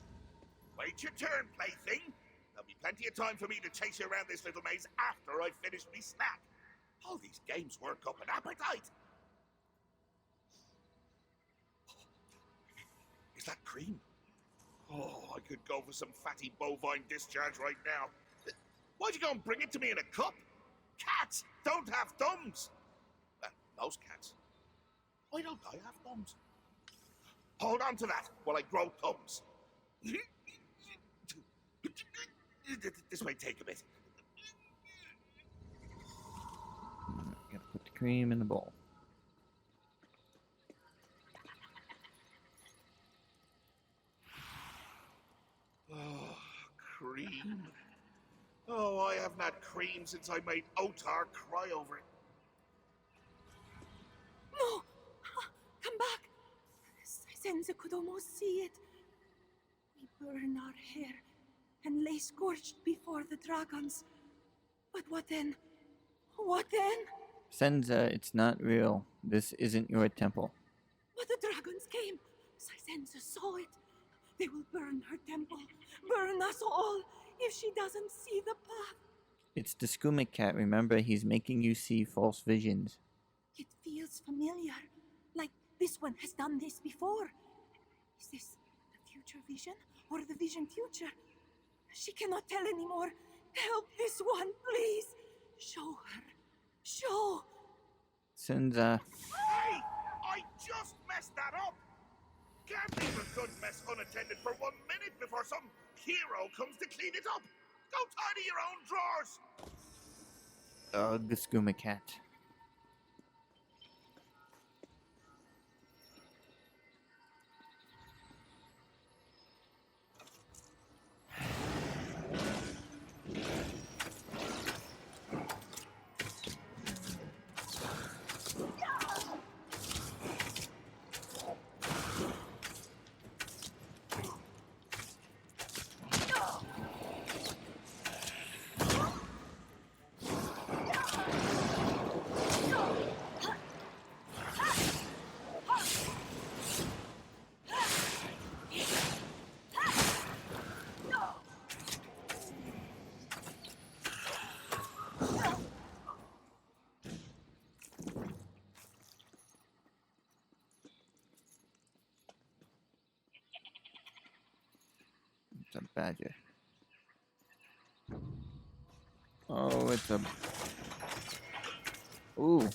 Wait your turn, plaything. There'll be plenty of time for me to chase you around this little maze after I've finished me snack. All these games work up an appetite. Is that cream? Oh, I could go for some fatty bovine discharge right now. Why'd you go and bring it to me in a cup? Cats don't have thumbs. Most cats. Why don't I have thumbs? Hold on to that while I grow thumbs. This might take a bit. Gotta put the cream in the bowl. Oh, cream. Oh, I haven't had cream since I made Otar cry over it. No! Come back! Senza could almost see it. We burn our hair and lay scorched before the dragons. But what then? What then? Senza, it's not real. This isn't your temple. But the dragons came. Senza saw it. They will burn her temple. Burn us all if she doesn't see the path. It's the Skooma cat. Remember, he's making you see false visions. It feels familiar. Like this one has done this before. Is this the future vision or the vision future? She cannot tell anymore. Help this one, please. Show her. Show. Senza. Hey! I just messed that up! Can't leave a good mess unattended for 1 minute before some hero comes to clean it up. Go tidy your own drawers. The Skooma cat. It's a badger. Oh, it's a... Ooh.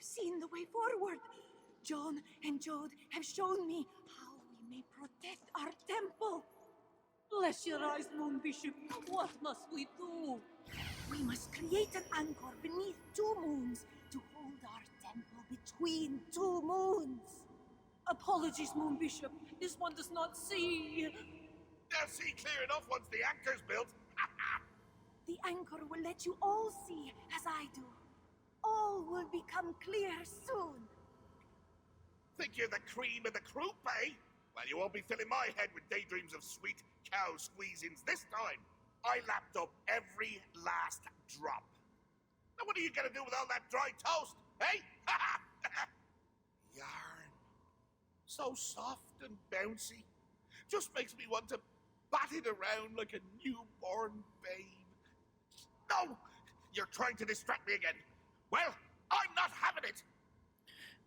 have seen the way forward. John and Jode have shown me how we may protect our temple. Bless your eyes, Moon Bishop. What must we do? We must create an anchor beneath two moons to hold our temple between two moons. Apologies, Moon Bishop. This one does not see. They'll see clear enough once the anchor's built. The anchor will let you all see as I do. All will become clear soon. Think you're the cream of the crop, eh? Well, you won't be filling my head with daydreams of sweet cow squeezings this time. I lapped up every last drop. Now what are you gonna do with all that dry toast, eh? Yarn. So soft and bouncy. Just makes me want to bat it around like a newborn babe. No! You're trying to distract me again. Well, I'm not having it!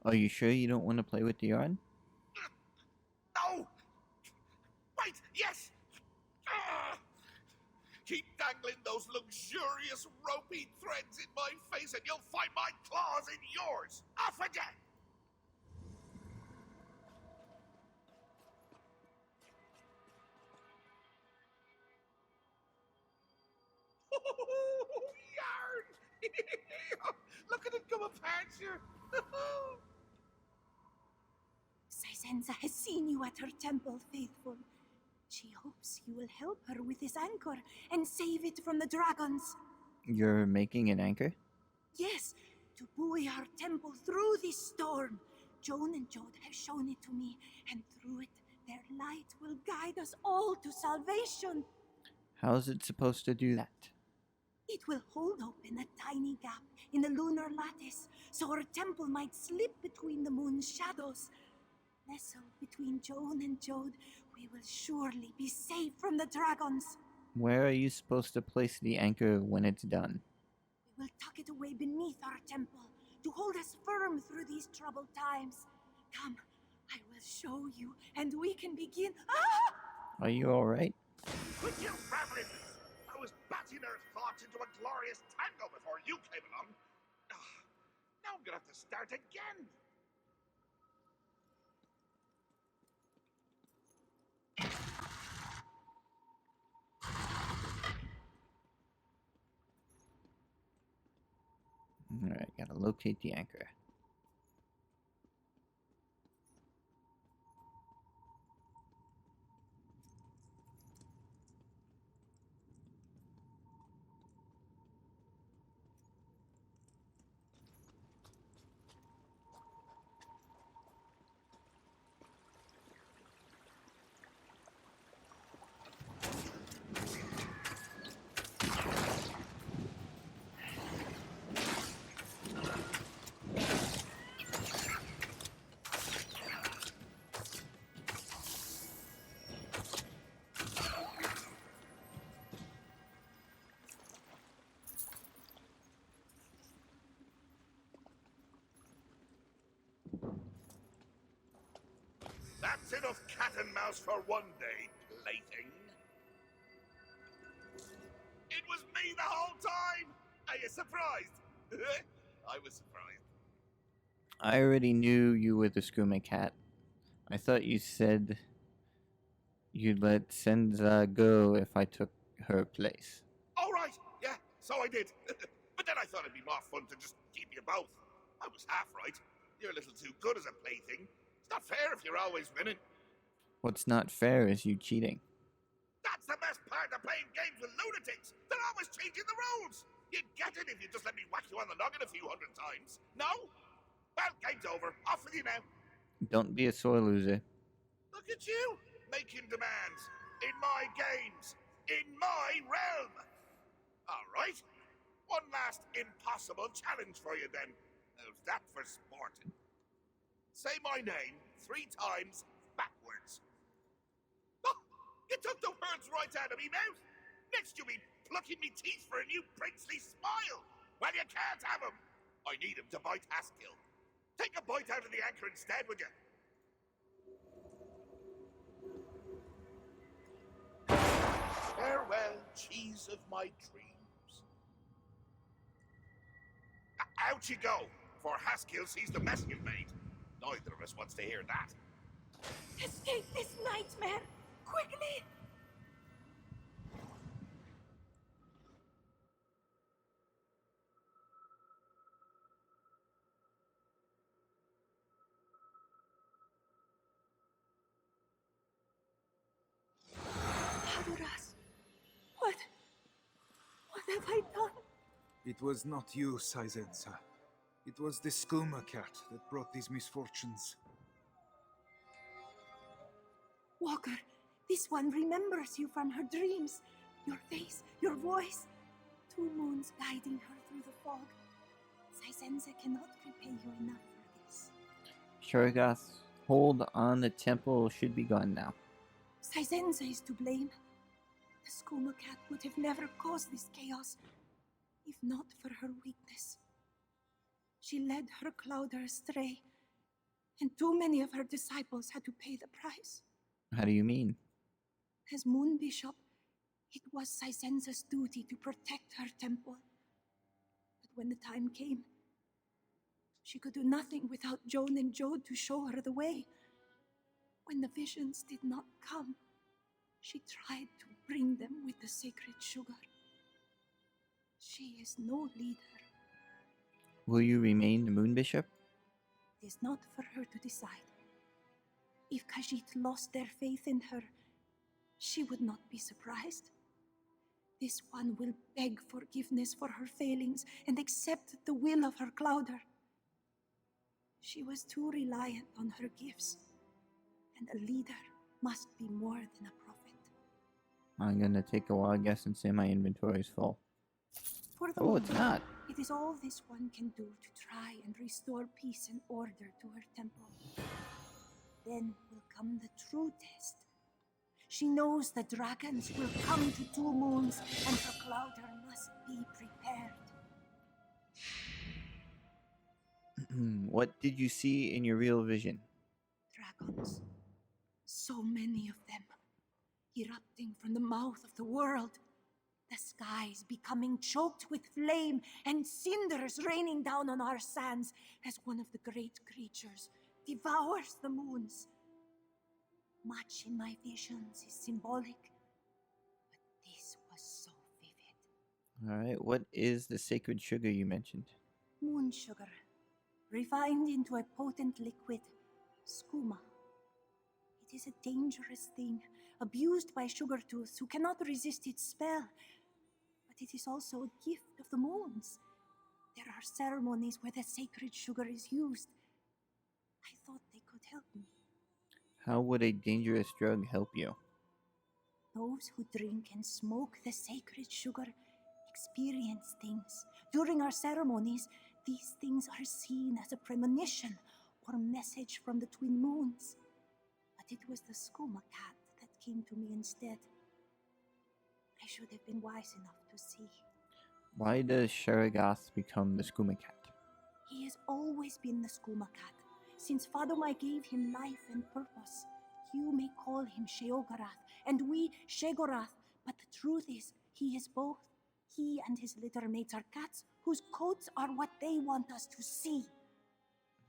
Are you sure you don't want to play with the yarn? No! Wait, yes! Keep dangling those luxurious ropey threads in my face and you'll find my claws in yours! Off with ya! Yarn! Look at it come apart, sure! Sisenza has seen you at her temple, faithful. She hopes you will help her with this anchor and save it from the dragons. You're making an anchor? Yes, to buoy our temple through this storm. Joan and Jode have shown it to me, and through it, their light will guide us all to salvation. How's it supposed to do that? It will hold open a tiny gap in the lunar lattice, so our temple might slip between the moon's shadows. Nestled between Joan and Jode, we will surely be safe from the dragons. Where are you supposed to place the anchor when it's done? We will tuck it away beneath our temple to hold us firm through these troubled times. Come, I will show you, and we can begin. Ah! Are you alright? Quit your babbling! I was batting her thoughts into a glorious tango before you came along. Now I'm gonna have to start again. Alright, gotta locate the anchor. That's enough cat and mouse for one day, plaything. It was me the whole time! Are you surprised? I was surprised. I already knew you were the Skooma cat. I thought you said you'd let Senza go if I took her place. All right, yeah, so I did. But then I thought it'd be more fun to just keep you both. I was half right. You're a little too good as a plaything. It's not fair if you're always winning. What's not fair is you cheating. That's the best part of playing games with lunatics. They're always changing the rules. You'd get it if you just let me whack you on the noggin a few hundred times. No? Well, game's over. Off with you now. Don't be a sore loser. Look at you, making demands. In my games. In my realm. All right. One last impossible challenge for you then. How's that for sporting? Say my name 3 times backwards. Oh, you took the words right out of me mouth. Next you'll be plucking me teeth for a new princely smile. Well, you can't have him. I need him to bite Haskill. Take a bite out of the anchor instead, would you? Farewell, cheese of my dreams. Out you go, before Haskill sees the mess you've made. Neither of us wants to hear that. Escape this nightmare! Quickly! Haduras! What have I done? It was not you, Saizensa. It was the skooma cat that brought these misfortunes. Walker, this one remembers you from her dreams. Your face, your voice. 2 moons guiding her through the fog. Saizensa cannot repay you enough for this. Shurigath's hold on the temple should be gone now. Saizensa is to blame. The skooma cat would have never caused this chaos, if not for her weakness. She led her clouder astray, and too many of her disciples had to pay the price. How do you mean? As Moon Bishop, it was Saizensa's duty to protect her temple. But when the time came, she could do nothing without Joan and Jode to show her the way. When the visions did not come, she tried to bring them with the sacred sugar. She is no leader. Will you remain the Moon Bishop? It is not for her to decide. If Khajiit lost their faith in her, she would not be surprised. This one will beg forgiveness for her failings and accept the will of her clouder. She was too reliant on her gifts, and a leader must be more than a prophet. I'm gonna take a wild guess and say my inventory is full. For the Oh, it's moment, not. it is all this one can do to try and restore peace and order to her temple. Then will come the true test. She knows the dragons will come to 2 moons, and her clouder must be prepared. What did you see in your real vision? Dragons. So many of them. Erupting from the mouth of the world. The skies becoming choked with flame and cinders raining down on our sands as one of the great creatures devours the moons. Much in my visions is symbolic, but this was so vivid. Alright, what is the sacred sugar you mentioned? Moon sugar, refined into a potent liquid, skooma. It is a dangerous thing, abused by sugar-tooths who cannot resist its spell. But it is also a gift of the moons. There are ceremonies where the sacred sugar is used. I thought they could help me. How would a dangerous drug help you? Those who drink and smoke the sacred sugar experience things. During our ceremonies, these things are seen as a premonition or message from the twin moons. But it was the skooma cat that came to me instead. I should have been wise enough to see. Why does Shurigath become the skooma cat? He has always been the skooma cat. Since Fadomai gave him life and purpose, you may call him Sheogorath, and we Shegorath, but the truth is, he is both. He and his litter mates are cats whose coats are what they want us to see.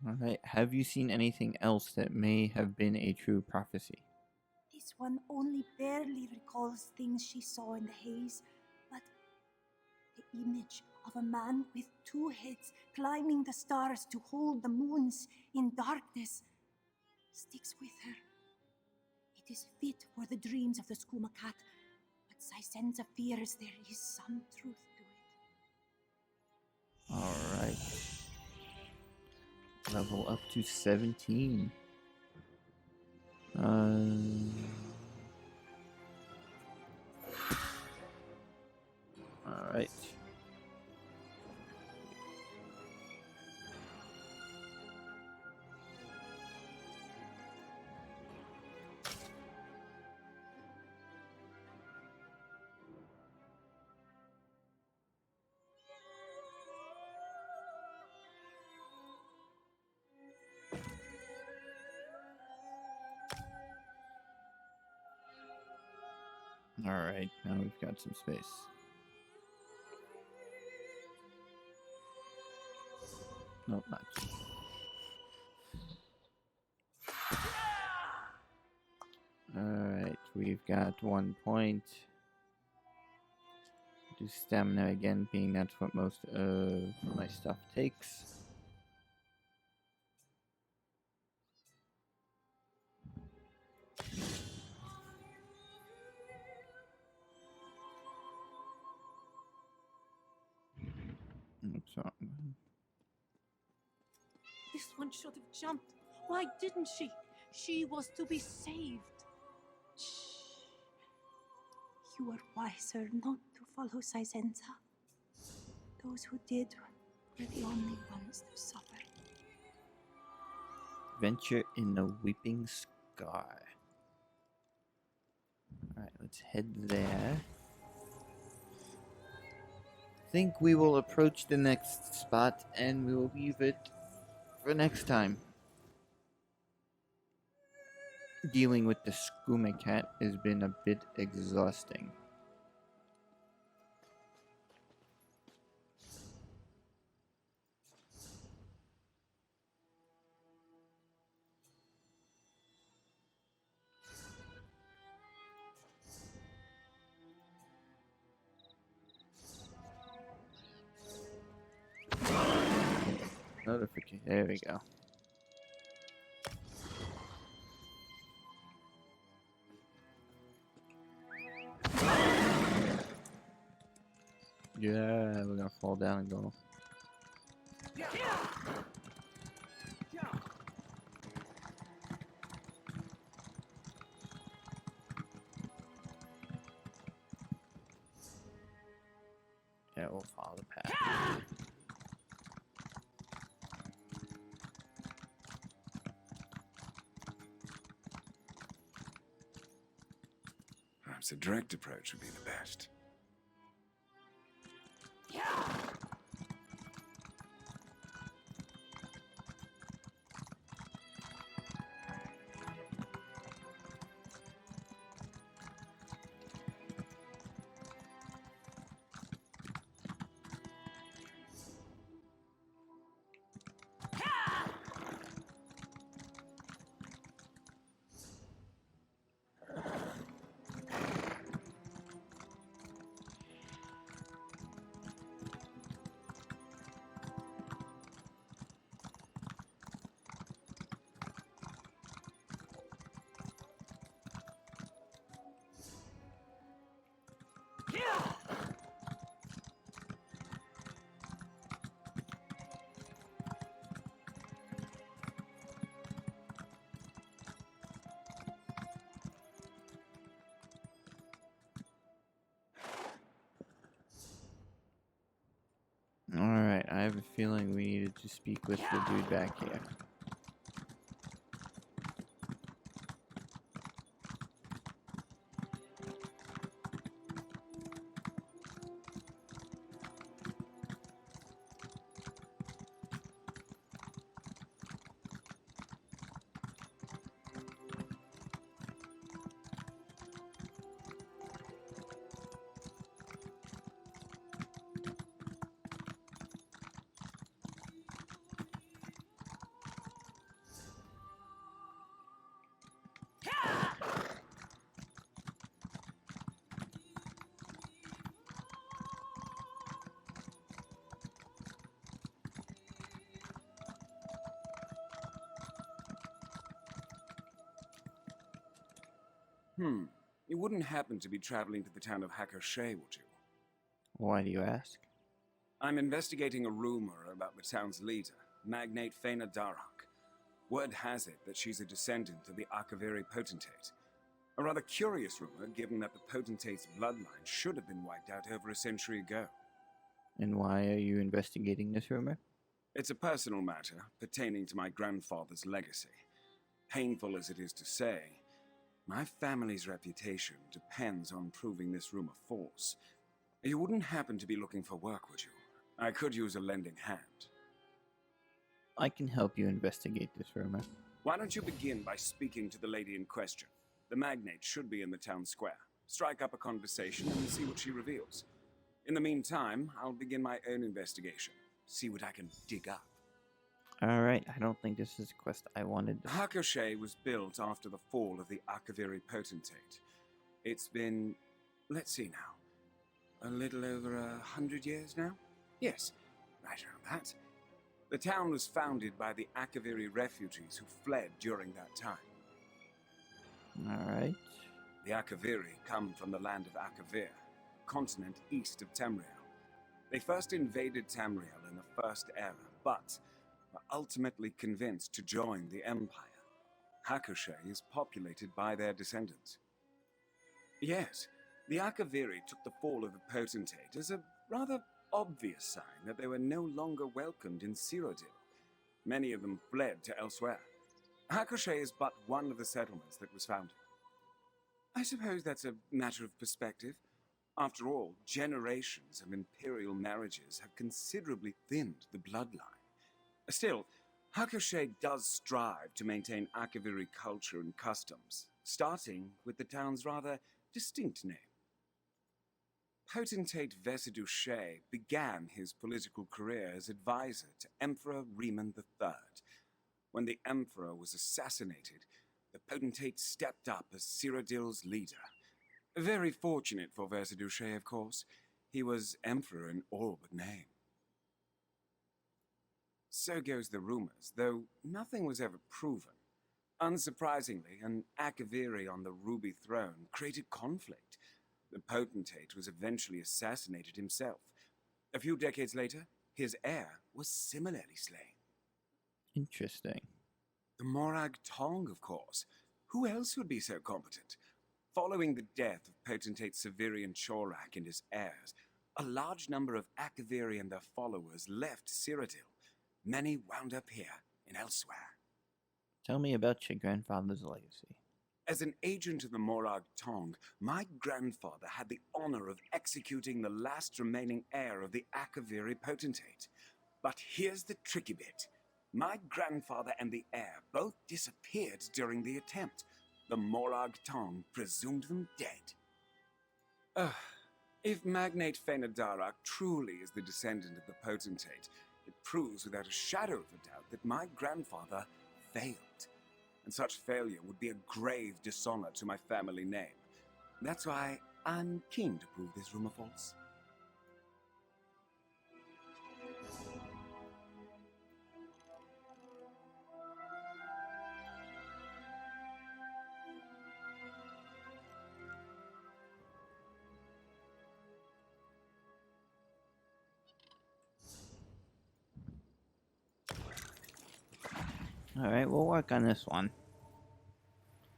Alright, have you seen anything else that may have been a true prophecy? This one only barely recalls things she saw in the haze, but the image of a man with 2 heads climbing the stars to hold the moons in darkness sticks with her. It is fit for the dreams of the skooma cat, but Saizensa fears there is some truth to it. Alright. Level up to 17. Alright. Alright, now we've got some space. Not much. Alright, we've got 1 point. Do stamina again, being that's what most of my stuff takes. What's wrong? This one should have jumped. Why didn't she? She was to be saved. Shh. You were wiser not to follow Sisenza. Those who did were the only ones to suffer. Venture in the Weeping Scar. Alright, let's head there. Think we will approach the next spot and we will leave it for next time. Dealing with the Skooma cat has been a bit exhausting. Notification. There we go. Yeah, we're gonna fall down and go. Yeah, we'll follow the path. Perhaps a direct approach would be the best. Alright, I have a feeling we needed to speak with the dude back here. You wouldn't happen to be traveling to the town of Hakershay, would you? Why do you ask? I'm investigating a rumor about the town's leader, Magnate Faina Darhak. Word has it that she's a descendant of the Akaviri potentate. A rather curious rumor, given that the potentate's bloodline should have been wiped out over a century ago. And why are you investigating this rumor? It's a personal matter pertaining to my grandfather's legacy. Painful as it is to say, my family's reputation depends on proving this rumor false. You wouldn't happen to be looking for work, would you? I could use a lending hand. I can help you investigate this rumor. Why don't you begin by speaking to the lady in question? The magnate should be in the town square. Strike up a conversation and see what she reveals. In the meantime, I'll begin my own investigation. See what I can dig up. Alright, I don't think this is a quest I wanted. Hakoshey was built after the fall of the Akaviri Potentate. It's been, let's see now, a little over 100 years now? Yes, right around that. The town was founded by the Akaviri refugees who fled during that time. Alright. The Akaviri come from the land of Akavir, a continent east of Tamriel. They first invaded Tamriel in the First Era, but were ultimately convinced to join the Empire. Hakoshey is populated by their descendants. Yes, the Akaviri took the fall of the Potentate as a rather obvious sign that they were no longer welcomed in Cyrodiil. Many of them fled to Elsweyr. Hakoshey is but one of the settlements that was founded. I suppose that's a matter of perspective. After all, generations of imperial marriages have considerably thinned the bloodline. Still, Hakoshey does strive to maintain Akaviri culture and customs, starting with the town's rather distinct name. Potentate Vesidou Shea began his political career as advisor to Emperor Riemann III. When the emperor was assassinated, the potentate stepped up as Cyrodiil's leader. Very fortunate for Vesidou Shea, of course. He was emperor in all but name. So goes the rumors, though nothing was ever proven. Unsurprisingly, an Akaviri on the Ruby Throne created conflict. The potentate was eventually assassinated himself. A few decades later, his heir was similarly slain. Interesting. The Morag Tong, of course. Who else would be so competent? Following the death of potentate Severian Chorak and his heirs, a large number of Akaviri and their followers left Cyrodiil. Many wound up here in Elsweyr. Tell me about your grandfather's legacy. As an agent of the Morag Tong, my grandfather had the honor of executing the last remaining heir of the Akaviri potentate. But here's the tricky bit. My grandfather and the heir both disappeared during the attempt. The Morag Tong presumed them dead. If Magnate Fenadarak truly is the descendant of the potentate, it proves without a shadow of a doubt that my grandfather failed. And such failure would be a grave dishonor to my family name. That's why I'm keen to prove this rumor false. Alright, we'll work on this one.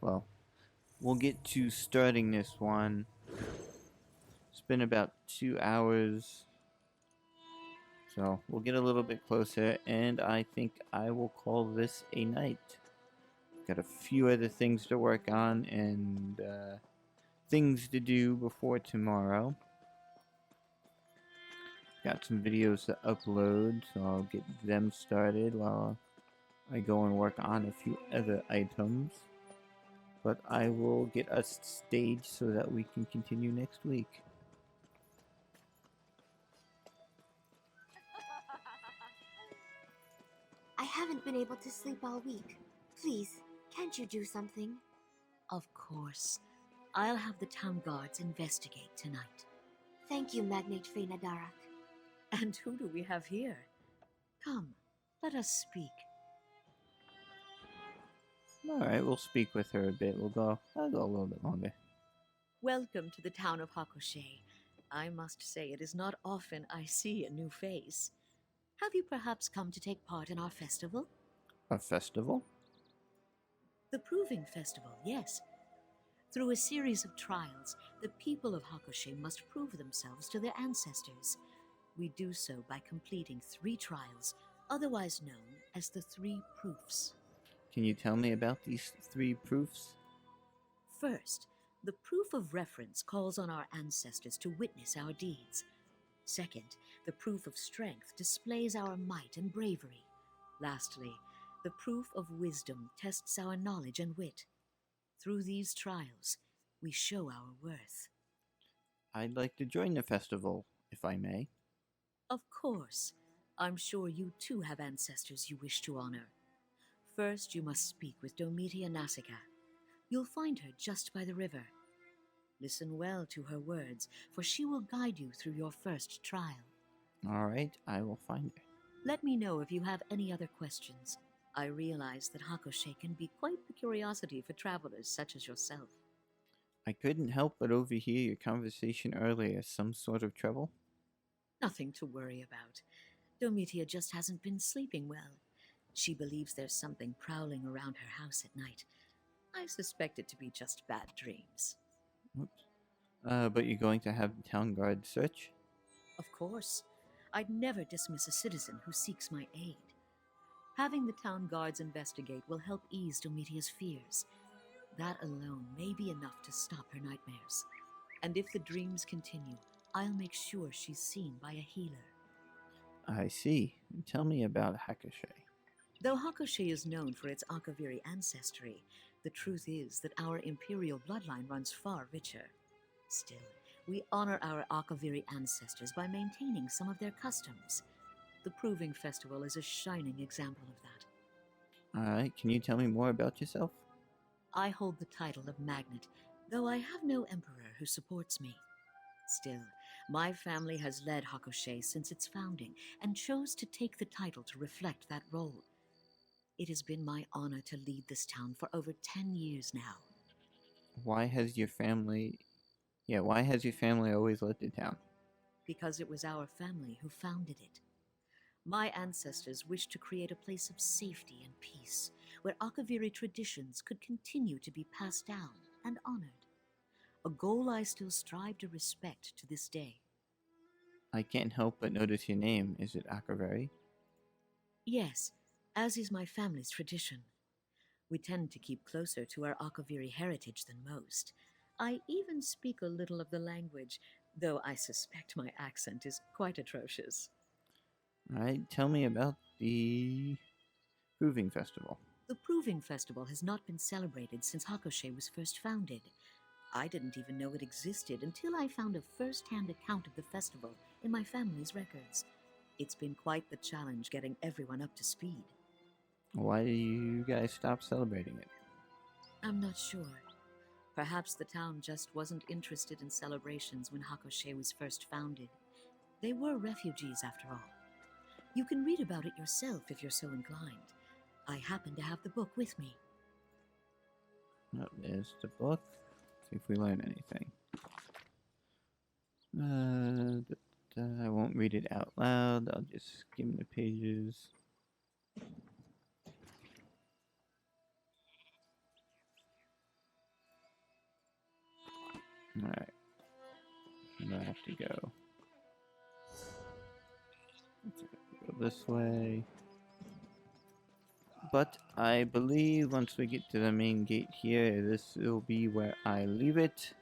Well, we'll get to starting this one. It's been about 2 hours. So, we'll get a little bit closer, and I think I will call this a night. Got a few other things to work on, and things to do before tomorrow. Got some videos to upload, so I'll get them started while I go and work on a few other items. But I will get us staged so that we can continue next week. I haven't been able to sleep all week. Please, can't you do something? Of course. I'll have the town guards investigate tonight. Thank you, Magnate Fenadarak. And who do we have here? Come, let us speak. Alright, we'll speak with her a bit. I'll go a little bit longer. Welcome to the town of Hakoshey. I must say it is not often I see a new face. Have you perhaps come to take part in our festival? A festival? The Proving Festival, yes. Through a series of trials, the people of Hakoshey must prove themselves to their ancestors. We do so by completing 3 trials, otherwise known as the 3 proofs. Can you tell me about these 3 proofs? First, the proof of reference calls on our ancestors to witness our deeds. Second, the proof of strength displays our might and bravery. Lastly, the proof of wisdom tests our knowledge and wit. Through these trials, we show our worth. I'd like to join the festival, if I may. Of course. I'm sure you too have ancestors you wish to honor. First, you must speak with Domitia Nasica. You'll find her just by the river. Listen well to her words, for she will guide you through your first trial. Alright, I will find her. Let me know if you have any other questions. I realize that Hakoshe can be quite the curiosity for travelers such as yourself. I couldn't help but overhear your conversation earlier. Some sort of trouble? Nothing to worry about. Domitia just hasn't been sleeping well. She believes there's something prowling around her house at night. I suspect it to be just bad dreams. Oops. But you're going to have the town guard search? Of course. I'd never dismiss a citizen who seeks my aid. Having the town guards investigate will help ease Domitia's fears. That alone may be enough to stop her nightmares. And if the dreams continue, I'll make sure she's seen by a healer. I see. Tell me about Hakoshe. Though Hakoshe is known for its Akaviri ancestry, the truth is that our imperial bloodline runs far richer. Still, we honor our Akaviri ancestors by maintaining some of their customs. The Proving Festival is a shining example of that. Alright, can you tell me more about yourself? I hold the title of Magnet, though I have no emperor who supports me. Still, my family has led Hakoshe since its founding and chose to take the title to reflect that role. It has been my honor to lead this town for over 10 years now. Why has your family always led the town? Because it was our family who founded it. My ancestors wished to create a place of safety and peace, where Akaviri traditions could continue to be passed down and honored. A goal I still strive to respect to this day. I can't help but notice your name. Is it Akaveri? Yes, as is my family's tradition. We tend to keep closer to our Akaviri heritage than most. I even speak a little of the language, though I suspect my accent is quite atrocious. Alright, tell me about the Proving Festival. The Proving Festival has not been celebrated since Hakoshe was first founded. I didn't even know it existed until I found a first-hand account of the festival in my family's records. It's been quite the challenge getting everyone up to speed. Why do you guys stop celebrating it? I'm not sure. Perhaps the town just wasn't interested in celebrations when Hakoshe was first founded. They were refugees, after all. You can read about it yourself if you're so inclined. I happen to have the book with me. Oh, there's the book. See if we learn anything. I won't read it out loud. I'll just skim the pages. Alright. I'm gonna have to go. Go this way. But I believe once we get to the main gate here, this will be where I leave it.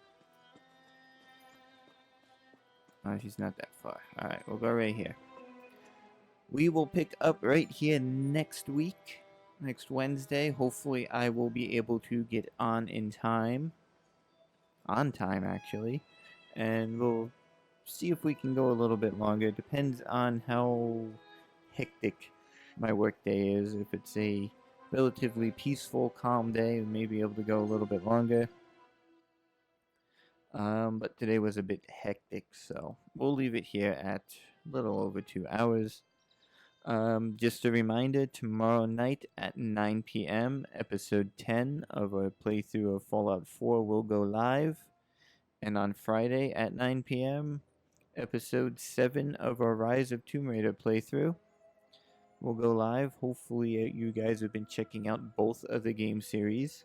Oh, she's not that far. Alright, we'll go right here. We will pick up right here next week. Next Wednesday. Hopefully I will be able to get on in time. On time, actually. And we'll see if we can go a little bit longer. It depends on how hectic my work day is. If it's a relatively peaceful, calm day, we may be able to go a little bit longer. But today was a bit hectic, so we'll leave it here at a little over 2 hours. Just a reminder, tomorrow night at 9 p.m., episode 10 of our playthrough of Fallout 4 will go live. And on Friday at 9 p.m., episode 7 of our Rise of Tomb Raider playthrough will go live. Hopefully you guys have been checking out both of the game series.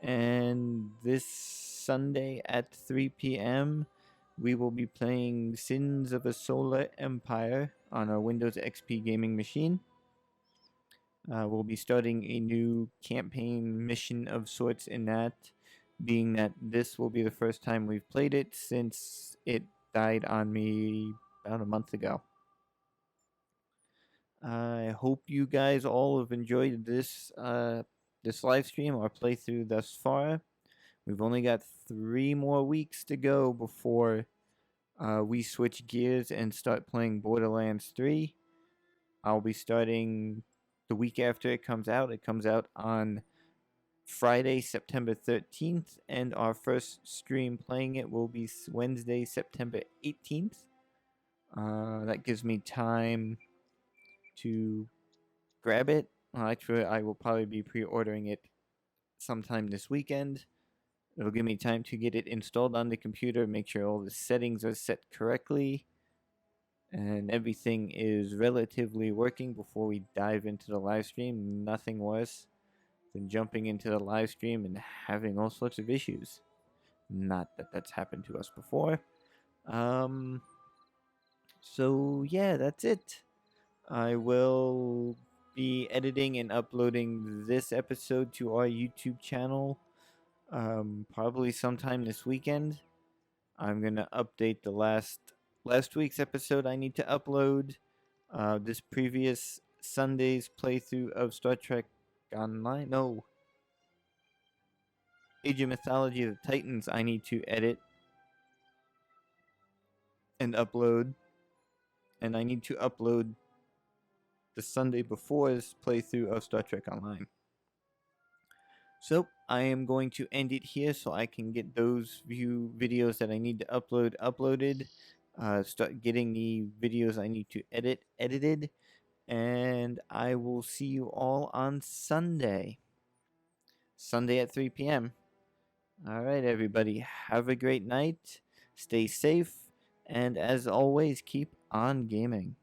And this Sunday at 3 p.m., we will be playing Sins of a Solar Empire on our Windows XP gaming machine. We'll be starting a new campaign mission of sorts in that, being that this will be the first time we've played it since it died on me about a month ago. I hope you guys all have enjoyed this this live stream or playthrough thus far. We've only got 3 more weeks to go before we switch gears and start playing Borderlands 3. I'll be starting the week after it comes out. It comes out on Friday, September 13th, and our first stream playing it will be Wednesday, September 18th. That gives me time to grab it. Actually, I will probably be pre-ordering it sometime this weekend. It'll give me time to get it installed on the computer, make sure all the settings are set correctly, and everything is relatively working before we dive into the live stream. Nothing worse than jumping into the live stream and having all sorts of issues. Not that that's happened to us before. So yeah, that's it. I will be editing and uploading this episode to our YouTube channel probably sometime this weekend. I'm gonna update the last week's episode I need to upload. This previous Sunday's playthrough of Star Trek Online. No, Age of Mythology of the Titans I need to edit and upload. And I need to upload the Sunday before's playthrough of Star Trek Online. So I am going to end it here so I can get those videos that I need to upload uploaded. Start getting the videos I need to edit edited. And I will see you all on Sunday. Sunday at 3 p.m. All right, everybody. Have a great night. Stay safe. And as always, keep on gaming.